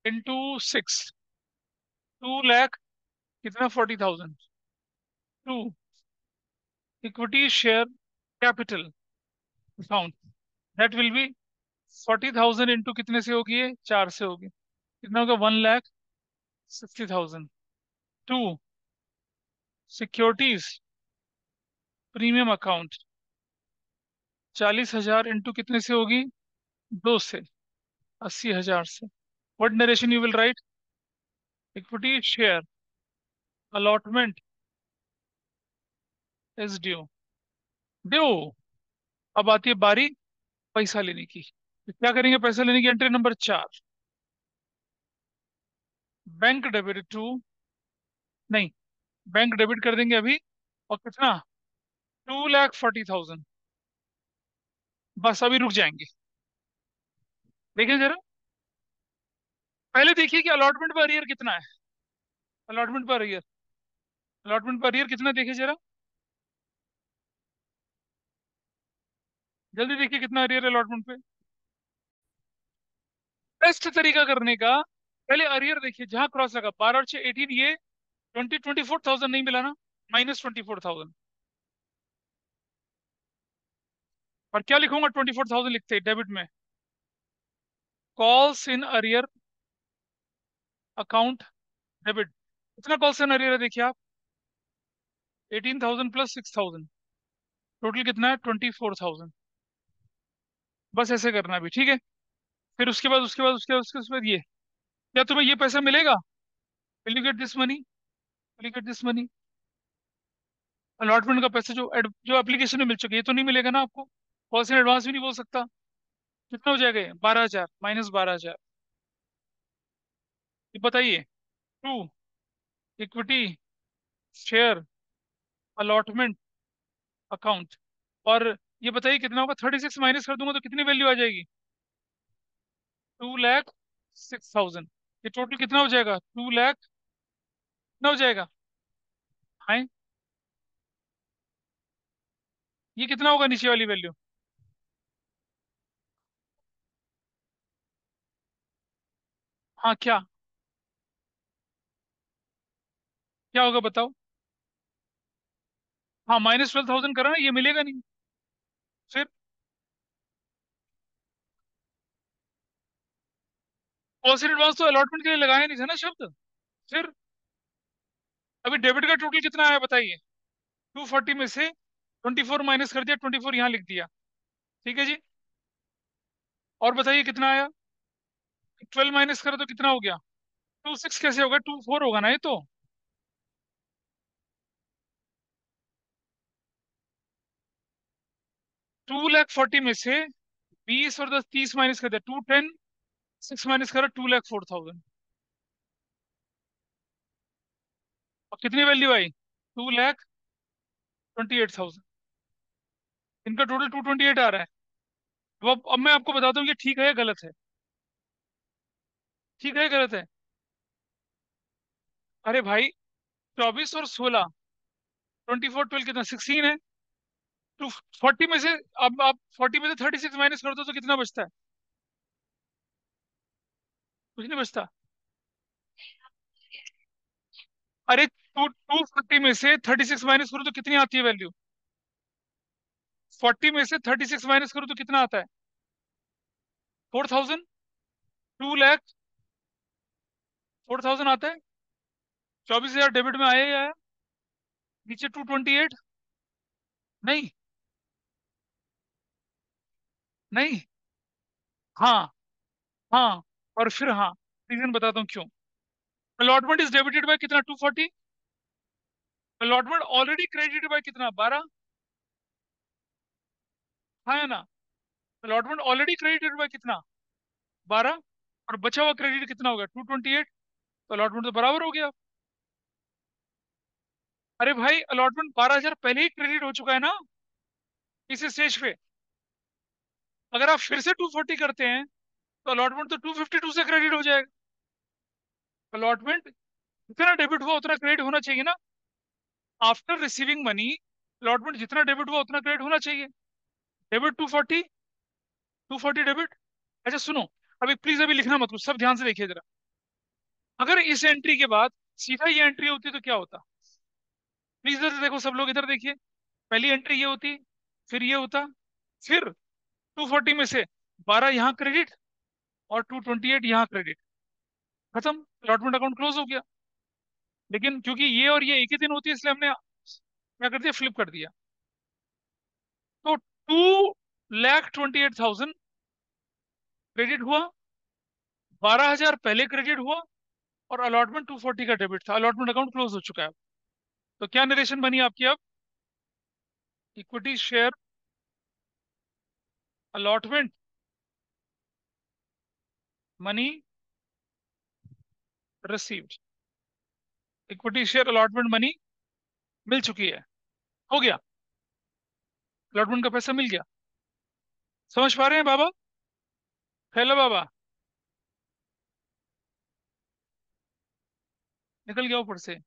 into 6, 2 lakh. कितना? 40,000। To, equity share capital account, that will be 40,000 into कितने से होगी? ये 4 से होगी। कितना होगा? 1,60,000। To, securities premium account 40,000 into कितने से होगी? 2 से, 80,000 से। What narration you will write? Equity share allotment is due. Due. अब आती है बारी पैसा लेने की। तो क्या करेंगे पैसा लेने की? Entry number 4, bank debit to, नहीं, बैंक डेबिट कर देंगे अभी। और कितना? 2,40,000। बस अभी रुक जाएंगे। देखें जरा, पहले देखिए कि अलॉटमेंट पर ईयर कितना है। Allotment per year, allotment per year कितना देखिए जरा, जल्दी देखिए कितना अरियर अलॉटमेंट पे। बेस्ट तरीका करने का, पहले अरियर देखिए जहां क्रॉस लगा 12 और 6 18, ये 24,000 नहीं मिला ना, -24,000। और क्या लिखूंगा? 24,000 लिखते डेबिट में, calls in arrear account debit. कितना कॉल्स इन अरियर है देखिए आप? 18,000 प्लस 6,000, टोटल कितना है? 24,000। बस ऐसे करना भी ठीक है। फिर उसके बाद ये, क्या तुम्हें ये पैसा मिलेगा? Will you get this money? Will you get this money? Allotment का पैसा जो एप्लीकेशन में मिल चुके, ये तो नहीं मिलेगा ना आपको? कॉल्स इन एडवांस भी नहीं बोल सकता। कितना हो जाएगा ये? 12,000 -12,000। ये बताइए। To, equity share allotment account. और ये बताइए कितना होगा? 36 माइनस कर दूंगा तो कितनी वैल्यू आ जाएगी? 2,06,000। ये टोटल कितना हो जाएगा? 2 लाख कितना हो जाएगा? हाँ, ये कितना होगा नीचे वाली वैल्यू? हाँ क्या? क्या होगा बताओ? हाँ, -12,000 करा ना, ये मिलेगा नहीं। फिर कॉस्ट इन एडवांस तो अलॉटमेंट के लिए लगाया नहीं था ना शब्द। फिर अभी डेबिट का टोटल कितना आया बताइए? 240 में से 24 माइनस कर दिया, 24 यहाँ लिख दिया। ठीक है जी। और बताइए कितना आया? 12 माइनस करो तो कितना हो गया? 26 कैसे होगा? 24 होगा ना ये तो। 2,40,000 में से 20 और 10 30 माइनस कर दिया, 210। 6 माइनस करो, 2,04,000। और कितनी वैल्यू आई? 2,28,000। इनका टोटल 228 आ रहा है। अब मैं आपको बताता हूँ ये ठीक है या गलत है। ठीक है या गलत है? अरे भाई, 24 और 16, 24 12 कितना? 16 है। टू 40 में से, अब आप 40 में से 36 माइनस कर दो तो कितना बचता है? कुछ नहीं बचता। अरे, 240 में से 36 माइनस करो तो कितनी आती है वैल्यू? 40 में से 36 माइनस करो तो कितना आता है? 4,000। 2,04,000 आता है। 24,000 डेबिट में आया ही आया। नीचे 228। नहीं, नहीं, हाँ, हाँ, और फिर हाँ। रीजन बताता हूँ क्यों। अलॉटमेंट इज डेबिटेड बाय कितना? 240। अलॉटमेंट ऑलरेडी क्रेडिटेड बाय कितना? 12। हाँ या ना? अलॉटमेंट ऑलरेडी क्रेडिटेड बाय कितना? 12। और बचा हुआ क्रेडिट कितना होगा? 228। तो अलॉटमेंट तो बराबर हो गया। अरे भाई अलॉटमेंट 12,000 पहले ही क्रेडिट हो चुका है ना इस स्टेज पे। अगर आप फिर से 240 करते हैं तो अलॉटमेंट तो 252 से क्रेडिट हो जाएगा। अलॉटमेंट जितना डेबिट हुआ उतना क्रेडिट होना चाहिए ना। आफ्टर रिसीविंग मनी अलॉटमेंट जितना डेबिट हुआ उतना क्रेडिट होना चाहिए। Debit 240, 240 debit. अच्छा सुनो, अभी प्लीज अभी लिखना मत कुछ, सब ध्यान से देखिए जरा। अगर इस एंट्री के बाद सीधा ये एंट्री होती तो क्या होता? प्लीज इधर से देखो, सब लोग इधर देखिए। पहली एंट्री ये होती, फिर ये होता, फिर 240 में से 12 यहाँ क्रेडिट और 228 यहाँ क्रेडिट। खत्म, अलॉटमेंट अकाउंट क्लोज हो गया। लेकिन क्योंकि ये और ये एक ही दिन होती है इसलिए हमने क्या कर दिया, फ्लिप कर दिया। तो 2,28,000 क्रेडिट हुआ, 12,000 पहले क्रेडिट हुआ और अलॉटमेंट 240 का डेबिट था। अलॉटमेंट अकाउंट क्लोज हो चुका है। तो क्या नरेशन बनी आपकी अब? Equity share allotment money received. Equity share allotment money मिल चुकी है, हो गया, अलॉटमेंट का पैसा मिल गया। समझ पा रहे हैं बाबा? हेलो बाबा, निकल गया ऊपर से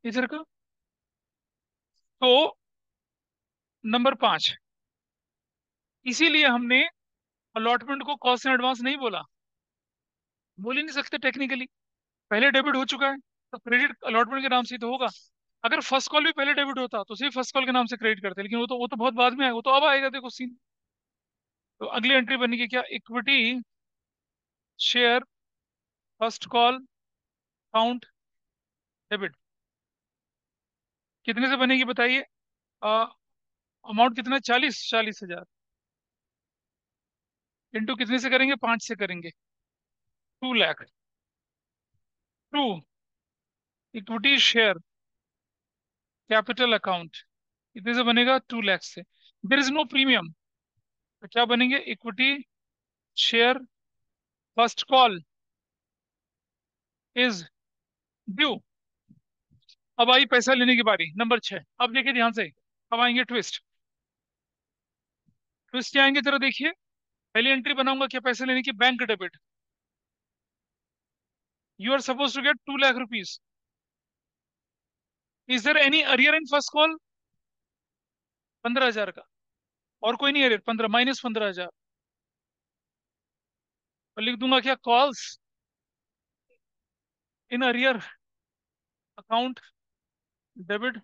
इधर का। तो नंबर 5, इसीलिए हमने अलॉटमेंट को कॉस्ट इन एडवांस नहीं बोला। बोल ही नहीं सकते टेक्निकली, पहले डेबिट हो चुका है तो क्रेडिट अलॉटमेंट के नाम से ही तो होगा। अगर फर्स्ट कॉल भी पहले डेबिट होता तो सिर्फ फर्स्ट कॉल के नाम से क्रेडिट करते, लेकिन वो तो बहुत बाद में आएगा, वो तो अब आएगा, देखो सीन। तो अगली एंट्री बनेगी क्या? Equity share first call count debit. कितने से बनेगी बताइए? अमाउंट कितना? 40,000। इंटू कितने से करेंगे? 5 से करेंगे, 2 lakh. To equity share capital account कितने से बनेगा? 2 लाख से। देर इज नो प्रीमियम, तो क्या बनेंगे? Equity share first call is due. अब आई पैसा लेने की बारी, नंबर 6। अब देखिए ध्यान से, अब आएंगे ट्विस्ट। ट्विस्ट क्या आएंगे जरा देखिए। पहली एंट्री बनाऊंगा क्या पैसे लेने की? Bank debit. You are suppose to get 2 lakh rupees. Is there any arrear in first call? 15,000 का। और कोई नहीं अरियर? 15 माइनस 15,000। और लिख दूंगा क्या? Calls in arrear account debit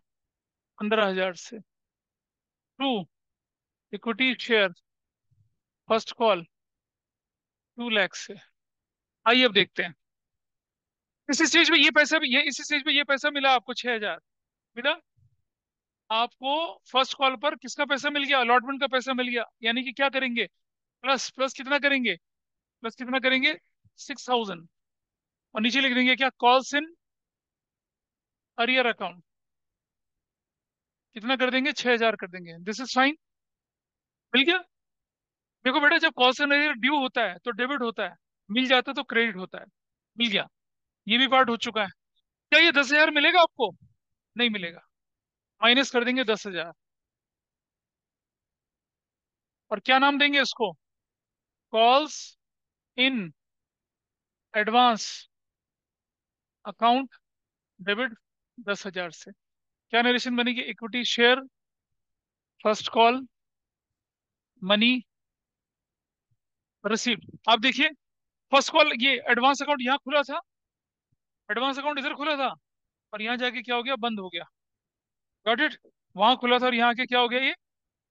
15,000 से। To equity share first call 2 lakh से। आइए अब देखते हैं। इस स्टेज पे ये पैसा भी, ये इस स्टेज पे ये पैसा मिला आपको 6,000 मिला आपको। फर्स्ट कॉल पर किसका पैसा मिल गया? अलॉटमेंट का पैसा मिल गया। यानी कि क्या करेंगे? प्लस प्लस कितना करेंगे? प्लस कितना करेंगे? 6,000। और नीचे लिख देंगे क्या? कॉल्स इन अरियर अकाउंट कितना कर देंगे? 6,000 कर देंगे। दिस इज फाइन, मिल गया। देखो बेटा, जब कॉल्स इन अरियर ड्यू होता है तो डेबिट होता है, मिल जाता है तो क्रेडिट होता है। मिल गया, ये भी पार्ट हो चुका है। क्या ये 10,000 मिलेगा आपको? नहीं मिलेगा, माइनस कर देंगे 10,000। और क्या नाम देंगे इसको? Calls in advance account debit 10,000 से। क्या नरेशन बनेगी? Equity share first call money received. आप देखिए, फर्स्ट कॉल ये एडवांस अकाउंट यहाँ खुला था, एडवांस अकाउंट इधर खुला था, और यहाँ जाके क्या हो गया? बंद हो गया। Got it? वहां खुला था और यहाँ आके क्या हो गया? ये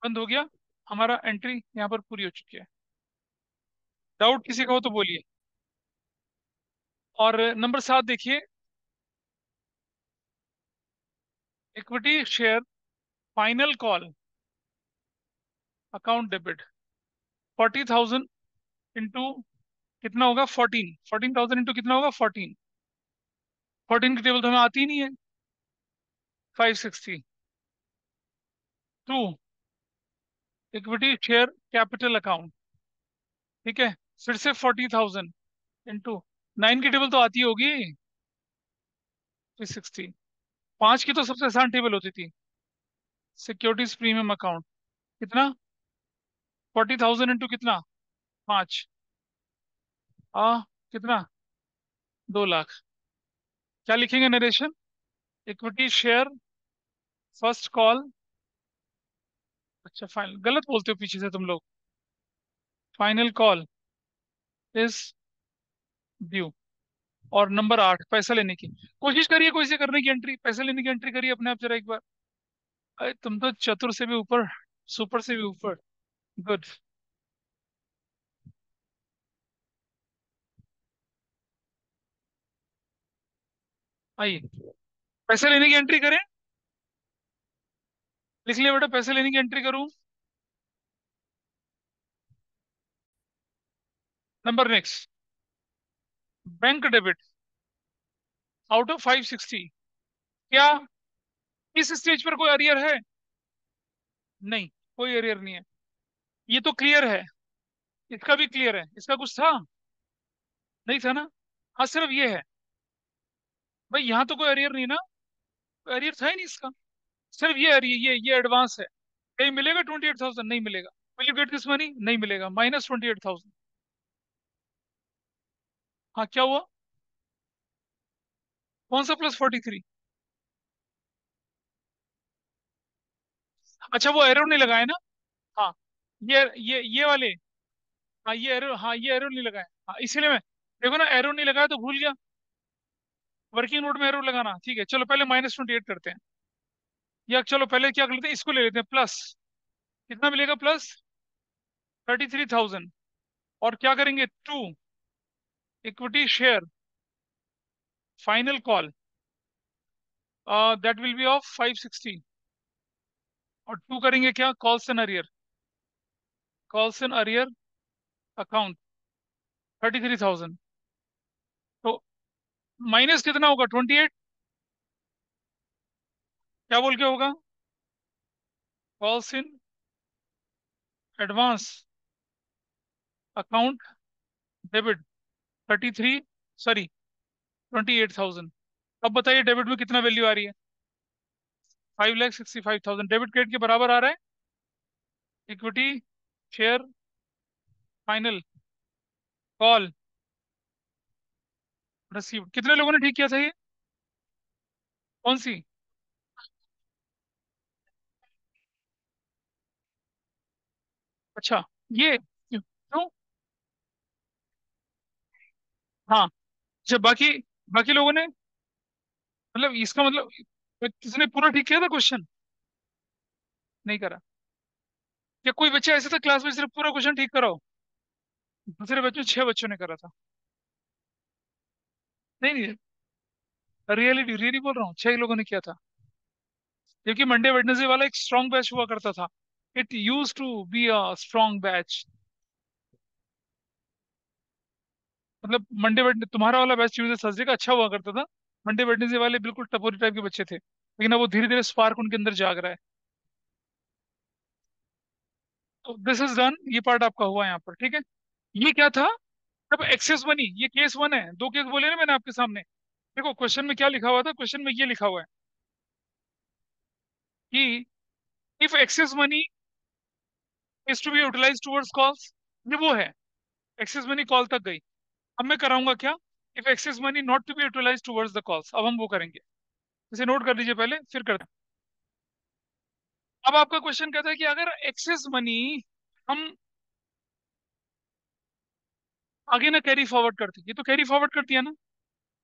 बंद हो गया। हमारा एंट्री यहाँ पर पूरी हो चुकी है। डाउट किसी का हो तो बोलिए। और नंबर 7 देखिए, equity share final call account debit 40,000 into कितना होगा? 14,000 इंटू कितना होगा? 14 की टेबल तो हमें आती ही नहीं है। 560। To equity share capital account, ठीक है, फिर से 40,000 इंटू 9 की टेबल तो आती होगी, 360। 5 की तो सबसे आसान टेबल होती थी। सिक्योरिटीज प्रीमियम अकाउंट कितना? 40,000 इंटू कितना? 5। आ कितना? 2 लाख। क्या लिखेंगे narration? Equity share first call. अच्छा फाइनल गलत बोलते हो पीछे से तुम लोग। Final call is due. और नंबर 8 पैसा लेने की। कोशिश करिए कोई से करने की एंट्री, पैसा लेने की एंट्री करिए अपने आप जरा एक बार। अरे तुम तो चतुर से भी ऊपर, सुपर से भी ऊपर। गुड। आइए पैसे लेने की एंट्री करें। लिख लिया बेटा, पैसे लेने की एंट्री करूं। Number next. Bank debit out of 560। क्या इस स्टेज पर कोई अरियर है? नहीं, कोई अरियर नहीं है। ये तो क्लियर है। इसका भी क्लियर है। इसका कुछ था? नहीं था ना। हाँ सिर्फ ये है। भाई यहाँ तो कोई अरियर नहीं ना। अरियर था ही नहीं इसका। सिर्फ ये अरियर, ये एडवांस है। कहीं मिलेगा 28,000? नहीं मिलेगा। Will you get this money? नहीं मिलेगा। -28,000। हाँ क्या हुआ? कौन सा +43? अच्छा वो एरो नहीं लगाए ना। हाँ ये वाले। हाँ ये एरो, हाँ ये एरो नहीं लगाए। हाँ इसीलिए मैं, देखो ना एरो नहीं लगाया तो भूल गया। वर्किंग नोट में एरो लगाना। ठीक है चलो पहले -28 करते हैं। या चलो पहले क्या कर लेते हैं, इसको ले लेते हैं प्लस। कितना मिलेगा प्लस? 33,000। और क्या करेंगे? 2 equity share final call, that will B of 560। और 2 करेंगे क्या? Calls and arrear. Calls and arrear account 33,000। तो माइनस कितना होगा? 28। क्या बोल के होगा? Calls in advance account debit 33, sorry 28,000। अब बताइए डेबिट में कितना वैल्यू आ रही है? 5,65,000 डेबिट क्रेडिट के बराबर आ रहा है। Equity share final call received. कितने लोगों ने ठीक किया था ये? कौन सी? अच्छा ये क्यों? हाँ। अच्छा बाकी, बाकी लोगों ने, मतलब इसका मतलब किसने पूरा ठीक किया था क्वेश्चन? नहीं करा। या कोई बच्चा ऐसा था क्लास में सिर्फ पूरा क्वेश्चन ठीक कराओ? दूसरे बच्चों 6 बच्चों ने करा था। नहीं नहीं, रियलिटी रियली बोल रहा हूँ, 6 लोगों ने किया था। क्योंकि मंडे वेडनेसडे वाला एक स्ट्रॉन्ग बैच हुआ करता था। It use to be a strong batch. मतलब मंडे वेडने तुम्हारा वाला बैच ट्यूजडे थर्सडे का अच्छा हुआ करता था। मंडे वेडनेसडे वाले बिल्कुल टपोरी टाइप के बच्चे थे, लेकिन अब वो धीरे धीरे स्पार्क उनके अंदर जाग रहा है। तो दिस इज डन, ये पार्ट आपका हुआ यहाँ पर। ठीक है। ये क्या था? अब एक्सेस मनी, ये केस 1 है। 2 केस बोले ना मैंने आपके सामने। देखो क्वेश्चन में क्या लिखा हुआ था, क्वेश्चन में ये लिखा हुआ है कि if excess money is to be utilise towards calls. ये वो है, एक्सेस मनी कॉल तक गई। अब मैं कराऊंगा क्या? If excess money not to be utilise towards the calls. अब हम वो करेंगे। इसे नोट कर लीजिए पहले, फिर करते हैं। अब आपका क्वेश्चन कहता है कि अगर एक्सेस मनी हम आगे ना कैरी फॉरवर्ड करते, ये तो कैरी फॉरवर्ड करती है ना,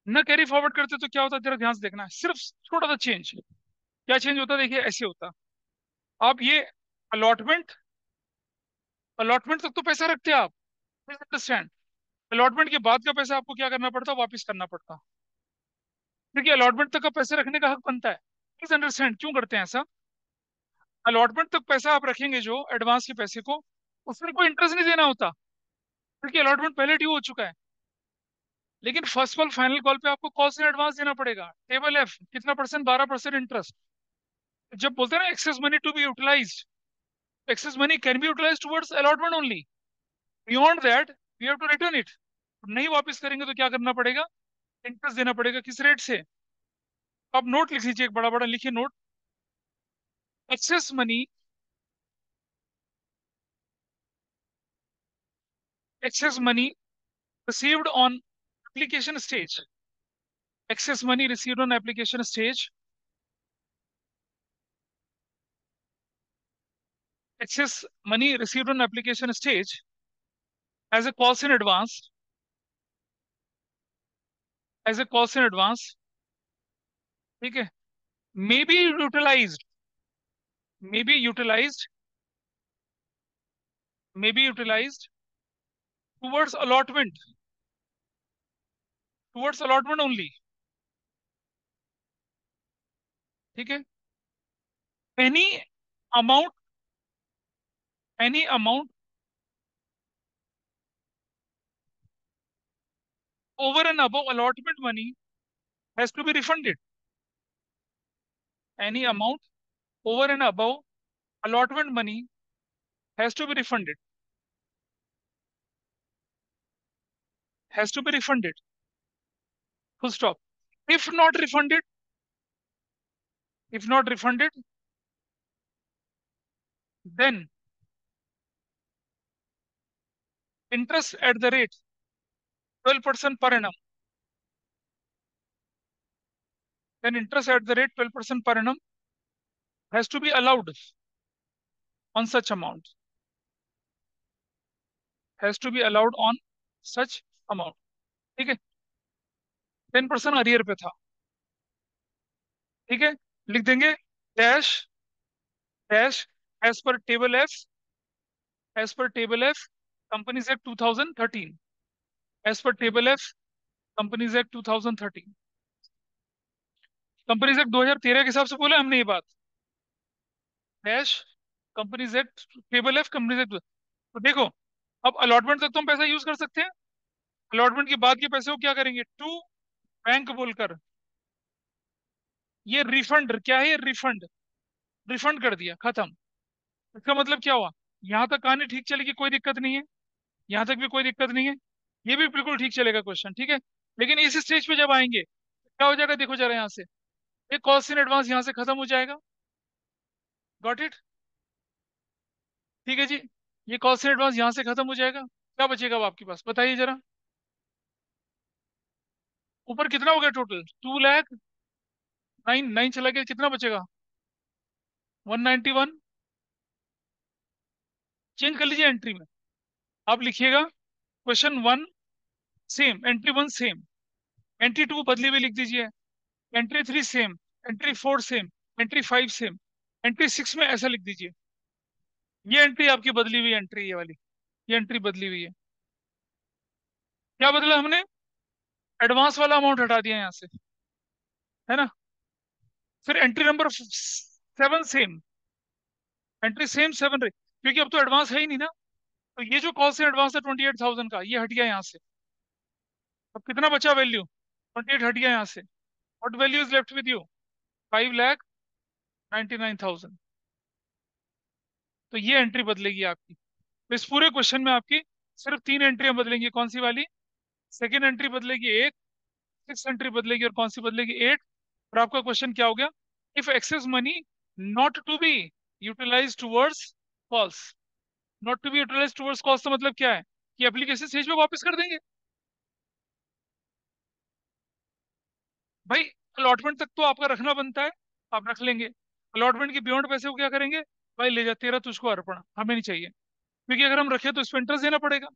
ना कैरी फॉरवर्ड करते तो क्या होता, जरा ध्यान से देखना है, सिर्फ छोटा सा चेंज। क्या चेंज होता? देखिए ऐसे होता। आप ये अलॉटमेंट, अलॉटमेंट तक तो पैसा रखते हैं आप, अंडरस्टैंड। अलॉटमेंट के बाद का पैसा आपको क्या करना पड़ता? वापस करना पड़ता। देखिए अलॉटमेंट तक का पैसे रखने का हक बनता है। प्लीज अंडरस्टैंड क्यों करते हैं ऐसा। अलॉटमेंट तक पैसा आप रखेंगे जो एडवांस के पैसे को, उसमें कोई इंटरेस्ट नहीं देना होता, क्योंकि अलॉटमेंट पहले ड्यू हो चुका है। लेकिन फर्स्ट कॉल फाइनल कॉल पे आपको कॉल से एडवांस देना पड़ेगा। टेबल एफ कितना परसेंट? 12% इंटरेस्ट। जब बोलते हैं ना excess money to be utilise, excess money can be utilise towards allotment only. Beyond that we have to return it. नहीं वापस करेंगे तो क्या करना पड़ेगा? इंटरेस्ट देना पड़ेगा। किस रेट से? आप नोट लिख लीजिए, एक बड़ा बड़ा लिखिए note. Excess money, excess money received on application stage. Excess money received on application stage. Excess money received on application stage as a cost in advance. As a cost in advance. ठीक है. May be utilized. May be utilized. May be utilized towards allotment. Towards allotment only. ठीक है. Any amount. Any amount over and above allotment money has to be refunded. Any amount over and above allotment money has to be refunded. Has to be refunded. Full stop. If not refunded, if not refunded, then interest at the rate 12% per annum. Then interest at the rate 12% per annum has to be allowed on such amount. Has to be allowed on such amount. ठीक है. 10% arrear पे था. ठीक है. लिख देंगे dash dash as per table F, as per table F companies act 2013, as per table F companies act 2013. Companies act 2013 के हिसाब से बोले हमने ये बात. Dash companies act table F companies act. तो देखो, अब अलॉटमेंट तक तो हम पैसा यूज कर सकते हैं. अलॉटमेंट के बाद के पैसे को क्या करेंगे, टू बैंक बोलकर ये रिफंड, क्या है ये रिफंड, रिफंड कर दिया, खत्म. इसका मतलब क्या हुआ, यहाँ तक कहानी ठीक चलेगी, कोई दिक्कत नहीं है. यहाँ तक भी कोई दिक्कत नहीं है. ये भी बिल्कुल ठीक चलेगा क्वेश्चन. ठीक है. लेकिन इस स्टेज पे जब आएंगे तो क्या हो जाएगा, देखो जरा यहाँ से, ये कॉस्ट इन एडवांस यहाँ से खत्म हो जाएगा. Got it. ठीक है जी. ये कॉस्ट इन एडवांस यहाँ से खत्म हो जाएगा. क्या बचेगा अब आपके पास, बताइए जरा. ऊपर कितना हो गया टोटल, 2 लाख 9, 9 चला गया, कितना बचेगा, 191. चेंज कर लीजिए एंट्री में. आप लिखिएगा question 1 same, entry 1 same, entry 2 बदली हुई लिख दीजिए, entry 3 same, entry 4 same, entry 5 same, entry 6 में ऐसा लिख दीजिए. ये एंट्री आपकी बदली हुई एंट्री, ये वाली, ये एंट्री बदली हुई है. क्या बदला हमने, एडवांस वाला अमाउंट हटा दिया यहाँ से, है ना. फिर entry number 7 same, entry same 7 रही, क्योंकि अब तो एडवांस है ही नहीं ना. तो ये जो कॉस्ट है एडवांस है 28,000 का, ये हट गया यहाँ से. अब कितना बचा वैल्यू, 28 हट गया यहाँ से. What value is left with you, 5,99,000. तो ये एंट्री बदलेगी आपकी. तो इस पूरे क्वेश्चन में आपकी सिर्फ 3 एंट्रियां बदलेंगी. कौन सी वाली, सेकेंड एंट्री बदलेगी 1, सिक्स एंट्री बदलेगी, और कौन सी बदलेगी 8. और आपका क्वेश्चन क्या हो गया, if excess money not to be utilise towards calls. Not to be utilise towards calls का मतलब क्या है, कि एप्लीकेशन स्टेज पे वापस कर देंगे. भाई अलॉटमेंट तक तो आपका रखना बनता है, आप रख लेंगे. अलॉटमेंट के बियॉन्ड पैसे को क्या करेंगे, भाई ले जा, तेरा तुझको अर्पण, हमें नहीं चाहिए. क्योंकि अगर हम रखे तो इस पर इंटरेस्ट देना पड़ेगा.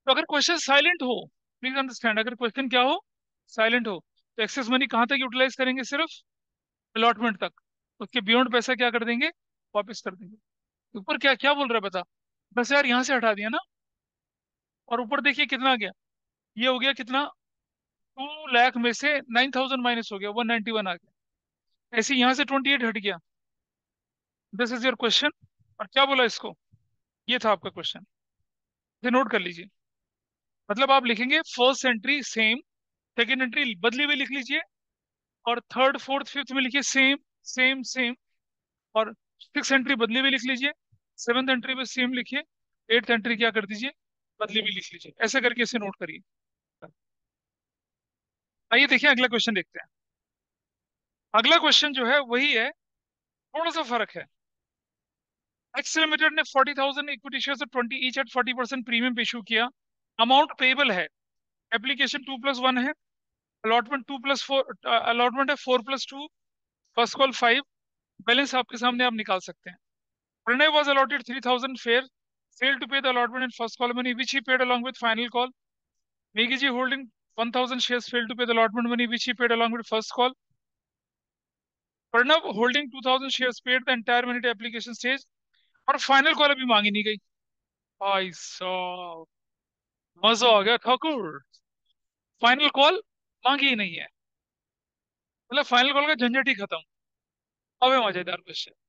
तो अगर क्वेश्चन साइलेंट हो, प्लीज अंडरस्टैंड, अगर क्वेश्चन क्या हो, साइलेंट हो, तो एक्सेस मनी कहाँ तक यूटिलाइज करेंगे, सिर्फ अलॉटमेंट तक. उसके बियॉन्ड पैसा क्या कर देंगे, वापस कर देंगे. ऊपर क्या क्या बोल रहा है बता, 10,000 यहाँ से हटा दिया ना, और ऊपर देखिए कितना आ गया, ये हो गया कितना, 2 लाख में से 9,000 माइनस हो गया, 191 आ गया. ऐसे यहाँ से 28 हट गया. This is your question. और क्या बोला इसको, ये था आपका क्वेश्चन. इसे नोट कर लीजिए. मतलब आप लिखेंगे first entry same, second entry बदली हुई लिख लीजिए, और थर्ड फोर्थ फिफ्थ में लिखिए सेम, सेम सेम, और सिक्स एंट्री बदली हुई लिख लीजिए, सेवंथ एंट्री में सेम लिखिए, एट्थ एंट्री क्या कर दीजिए, बदली हुई लिख लीजिए. ऐसे करके इसे नोट करिए. आइए देखिए अगला क्वेश्चन देखते हैं। अगला क्वेश्चन जो है वही है, थोड़ा सा फर्क है। एक्स लिमिटेड ने 40,000 equity share 20 each eight 40% premium पे इशू किया। अमाउंट पेबल है, एप्लीकेशन 2+1 है, अलॉटमेंट 2+4, अलॉटमेंट है 4+2, फर्स्ट कॉल 5, बैलेंस आपके सामने आप निकाल सकते हैं। Pranay was allotted 3,000 fair, failed to pay the allotment in first call money which he paid along with final call. Megiji holding 1,000 shares failed to pay the allotment money which he paid along with first call. Pranav holding 2,000 shares paid the entire money to application stage, और final call अभी मांगी नहीं गई। भाई साहब, मजा आ गया Thakur. Final call मांगी ही नहीं है, मतलब फाइनल कॉल का झंझट ही खत्म। अब है मजेदार क्वेश्चन।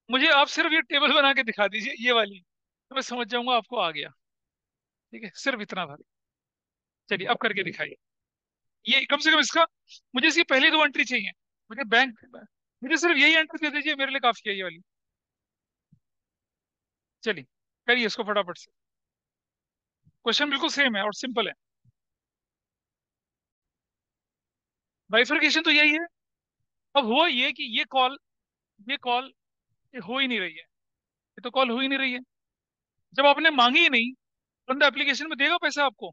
मुझे आप सिर्फ ये टेबल बना के दिखा दीजिए, ये वाली, तो मैं समझ जाऊंगा आपको आ गया। ठीक है, सिर्फ इतना था। चलिए अब करके दिखाइए। ये कम से कम इसका, मुझे इसकी पहली दो एंट्री चाहिए। मुझे बैंक, मुझे सिर्फ यही एंट्री दे दीजिए, मेरे लिए काफी है ये वाली। चलिए करिए इसको फटाफट से। क्वेश्चन बिल्कुल सेम है और सिंपल है। बाइफरकेशन तो यही है। अब हुआ ये कि ये कॉल हो ही नहीं रही है। ये तो कॉल हो ही नहीं रही है। जब आपने मांगी ही नहीं, बंदा एप्लीकेशन में देगा पैसा आपको?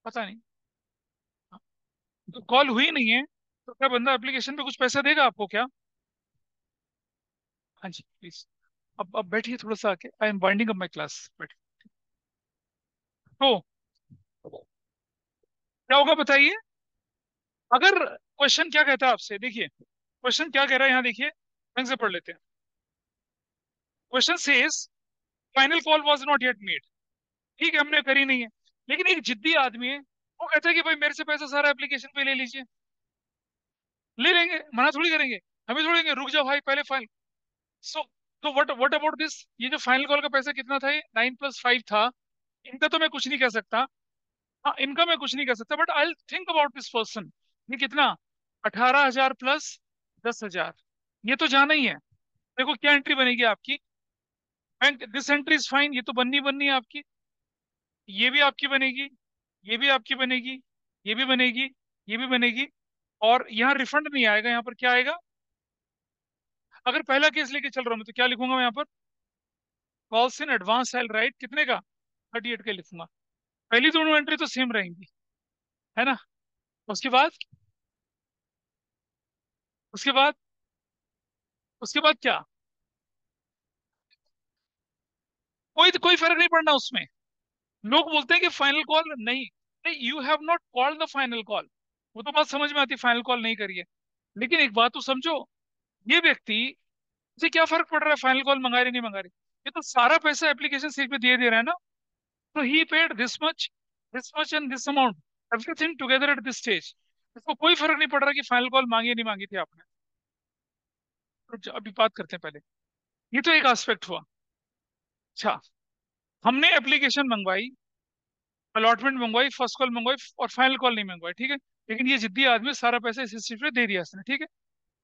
पता नहीं। तो कॉल हुई नहीं है, तो क्या बंदा एप्लीकेशन पे कुछ पैसा देगा आपको क्या? हाँ जी प्लीज। अब बैठिए थोड़ा सा आके, I am winding up my class, बैठिए। तो क्या होगा बताइए? अगर क्वेश्चन क्या कहता है आपसे, देखिए क्वेश्चन क्या कह रहा है यहाँ, देखिए ढंग से पढ़ लेते हैं। Question says final call was not yet made. ठीक है, हमने करी नहीं है, लेकिन एक जिद्दी आदमी है, वो कहता है कि भाई मेरे से पैसा सारा एप्लीकेशन पे ले लीजिए। ले लेंगे, मना थोड़ी करेंगे। हमें थोड़ी कहेंगे रुक जाओ भाई पहले फाइल। सो तो व्हाट अबाउट दिस? ये जो फाइनल कॉल का पैसा कितना था, ये 9+5 था। इनका तो मैं कुछ नहीं कह सकता। हाँ, इनका मैं कुछ नहीं कह सकता, but I think about this person. ये कितना, 18,000 प्लस 10,000, ये तो जाना ही है। देखो क्या एंट्री बनेगी आपकी। Bank this entry is fine, ये तो बननी बननी है आपकी। ये भी आपकी बनेगी, ये भी आपकी बनेगी, ये भी बनेगी, ये भी बनेगी। और यहाँ रिफंड नहीं आएगा, यहाँ पर क्या आएगा? अगर पहला केस लेके चल रहा हूँ मैं, तो क्या लिखूंगा मैं यहाँ पर? Calls in advance sale right कितने का, 38 का लिखूंगा। पहली दोनों एंट्री तो सेम रहेंगी, है ना? उसके बाद, उसके बाद, उसके बाद क्या? कोई कोई फर्क नहीं पड़ना उसमें। लोग बोलते हैं कि फाइनल कॉल नहीं, नहीं, you have not called the final call. वो तो बात समझ में आती, फाइनल कॉल नहीं करिए। लेकिन एक बात तो समझो, ये व्यक्ति से क्या फर्क पड़ रहा है फाइनल कॉल मंगा रही नहीं मंगा रही? ये तो सारा पैसा एप्लीकेशन सीट पे दिए दे रहा है ना। तो he paid this much and this amount, everything together at this stage. इसको कोई फर्क नहीं पड़ रहा कि फाइनल कॉल मांगी या नहीं मांगी थी आपने। तो अभी बात करते हैं पहले। ये तो एक एस्पेक्ट हुआ। अच्छा, हमने एप्लीकेशन मंगवाई, अलॉटमेंट मंगवाई, फर्स्ट कॉल मंगवाई और फाइनल कॉल नहीं मंगवाई, ठीक है। लेकिन ये जिद्दी आदमी सारा पैसा इस चीज पे दे दिया इसने, ठीक है।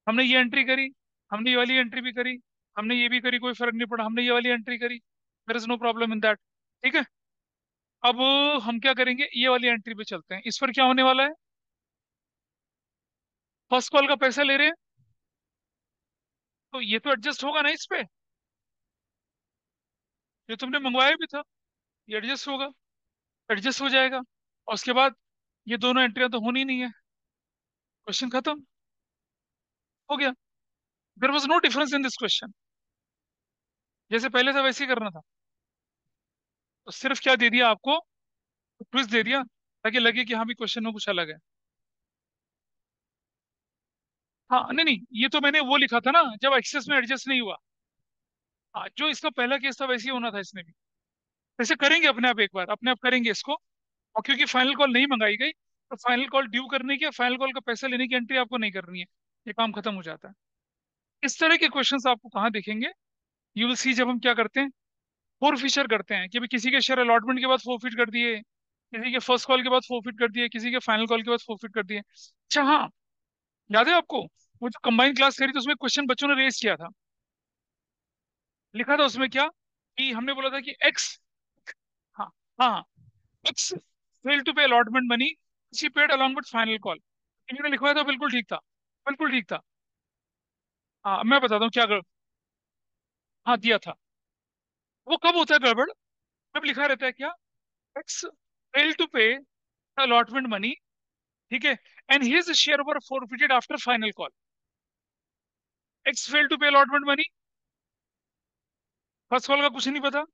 हमने ये एंट्री करी, हमने ये वाली एंट्री भी करी, हमने ये भी करी, कोई फर्क नहीं पड़ा, हमने ये वाली एंट्री करी, there is no problem in that. ठीक है। अब हम क्या करेंगे, ये वाली एंट्री पे चलते हैं। इस पर क्या होने वाला है? फर्स्ट कॉल का पैसा ले रहे हैं, तो ये तो एडजस्ट होगा ना इस पे। ये तुमने मंगवाया भी था, ये एडजस्ट होगा, एडजस्ट हो जाएगा। और उसके बाद ये दोनों एंट्रियां तो होनी नहीं है, क्वेश्चन खत्म, हो गया। There was no difference in this question, जैसे पहले था वैसे ही करना था। तो सिर्फ क्या दे दिया आपको, ट्विस्ट दे दिया, ताकि लगे कि हाँ भी क्वेश्चन में कुछ अलग है। हाँ नहीं नहीं, ये तो मैंने वो लिखा था ना, जब एक्सेस में एडजस्ट नहीं हुआ। हाँ, जो इसका पहला केस था वैसे ही होना था इसने भी। वैसे करेंगे अपने आप, एक बार अपने आप करेंगे इसको। और क्योंकि फाइनल कॉल नहीं मंगाई गई, तो फाइनल कॉल ड्यू करने की, फाइनल कॉल का पैसा लेने की एंट्री आपको नहीं करनी है। ये काम खत्म हो जाता है। इस तरह के क्वेश्चंस आपको कहाँ दिखेंगे? यू विल सी, जब हम क्या करते हैं, फोर फिशर करते हैं कि भाई किसी के शेयर अलॉटमेंट के बाद फोरफिट कर दिए, किसी के फर्स्ट कॉल के बाद फोरफिट कर दिए, किसी के फाइनल कॉल के बाद फोरफिट कर दिए। अच्छा हाँ, याद है आपको, वो जो कंबाइंड क्लास करी थी उसमें क्वेश्चन बच्चों ने रेज किया था। लिखा था उसमें क्या, कि हमने बोला था कि एक्स, हाँ हाँ हाँ, x fail to pay allotment money she paid along with final call. इन्होंने लिखवाया था, बिल्कुल ठीक था, बिल्कुल ठीक था। हाँ मैं बताता हूँ क्या हाँ दिया था। वो कब होता है गड़बड़? कब लिखा रहता है क्या? X fail to pay allotment money, ठीक है, and his share were forfeited after final call. X fail to pay allotment money, first call का कुछ नहीं पता,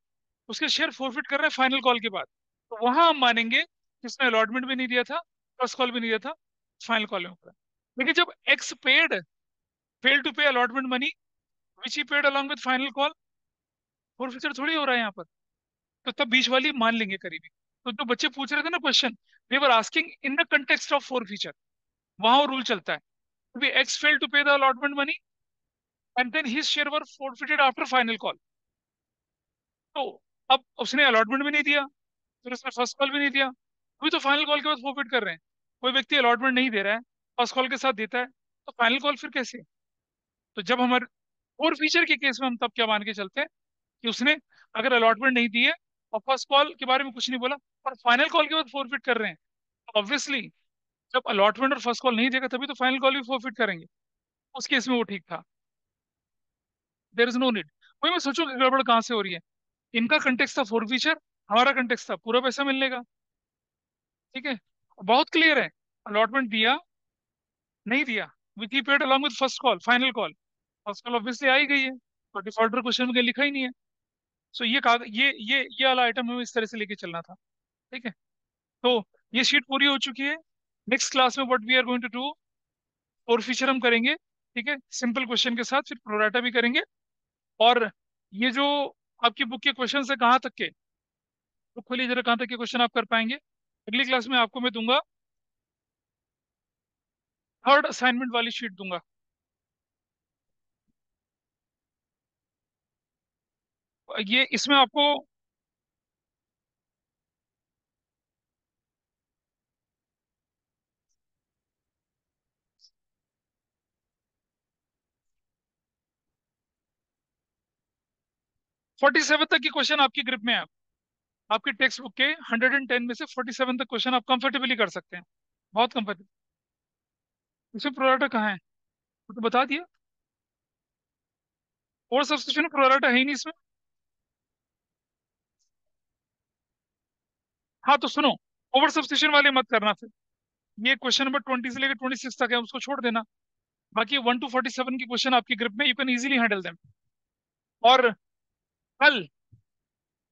उसके शेयर फॉरफिट कर रहे हैं फाइनल कॉल के बाद, तो वहां हम मानेंगे कि उसने अलॉटमेंट भी नहीं दिया था, फर्स्ट कॉल भी नहीं दिया था, फाइनल कॉल में होगा। लेकिन जब x paid fail to pay allotment money which he paid along with final call, forfeiture थोड़ी हो रहा है यहाँ पर, तो तब बीच वाली मान लेंगे करीबी। तो जो बच्चे पूछ रहे थे ना question, they were asking in the context of forfeiture, वहां वो रूल चलता है। X fail to pay the allotment money and then his share were forfeited after final call. तो अब उसने अलॉटमेंट भी नहीं दिया, फिर उसने फर्स्ट कॉल भी नहीं दिया, अभी तो फाइनल कॉल के बाद फॉरफिट कर रहे हैं। कोई व्यक्ति अलॉटमेंट नहीं दे रहा है, फर्स्ट कॉल के साथ देता है, तो फाइनल कॉल फिर कैसे? तो जब हमारे फोर फीचर के केस में हम तब क्या मान के चलते हैं कि उसने अगर अलॉटमेंट नहीं दी है और फर्स्ट कॉल के बारे में कुछ नहीं बोला और फाइनल कॉल के बाद फॉरफिट कर रहे हैं, तो ऑब्वियसली जब अलॉटमेंट और फर्स्ट कॉल नहीं देगा तभी तो फाइनल कॉल भी फॉरफिट करेंगे। उस केस में वो ठीक था, देयर इज नो नीड। वही मैं सोचूं कि गड़बड़ कहाँ से हो रही है। इनका कंटेक्स्ट था फोर फीचर, हमारा कंटेक्स्ट था पूरा पैसा मिलने का, ठीक है, बहुत क्लियर है। अलॉटमेंट दिया नहीं दिया, which he paid along with first call final call, first call obviously आ ही गई है, तो डिफॉल्टर क्वेश्चन में कहीं लिखा ही नहीं है। सो ये कागज ये वाला आइटम हमें इस तरह से लेके चलना था, ठीक है। तो ये शीट पूरी हो चुकी है। नेक्स्ट क्लास में what we are going to do, और फीचर हम करेंगे, ठीक है, सिंपल क्वेश्चन के साथ, फिर प्रोराटा भी करेंगे। और ये जो आपकी बुक के क्वेश्चन है कहाँ तक के, बुक खोलिए जरा, कहाँ तक के क्वेश्चन आप कर पाएंगे। अगली क्लास में आपको मैं दूंगा थर्ड असाइनमेंट वाली शीट दूंगा। ये इसमें आपको 47 तक के क्वेश्चन आपकी ग्रिप में है। आपकी टेक्स्ट बुक के 110 में से 47 तक क्वेश्चन आप कंफर्टेबली कर सकते हैं, बहुत कंफर्टेबल। इसमें प्रोराटा कहाँ है, वो तो बता दिया। और सब्स्टिट्यूशन प्रोराटा है ही नहीं इसमें। हाँ तो सुनो, ओवर सब्स्टिट्यूशन वाले मत करना फिर। ये क्वेश्चन नंबर 20 से लेकर 26 तक है, उसको छोड़ देना। बाकी 1 to 47 की क्वेश्चन आपकी ग्रिप में, you can easily handle them. और कल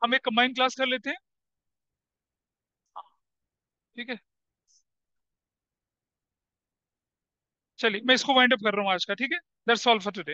हम एक कंबाइंड क्लास कर लेते हैं, ठीक है। चलिए मैं इसको वाइंड अप कर रहा हूँ आज का, ठीक है। That's all for today.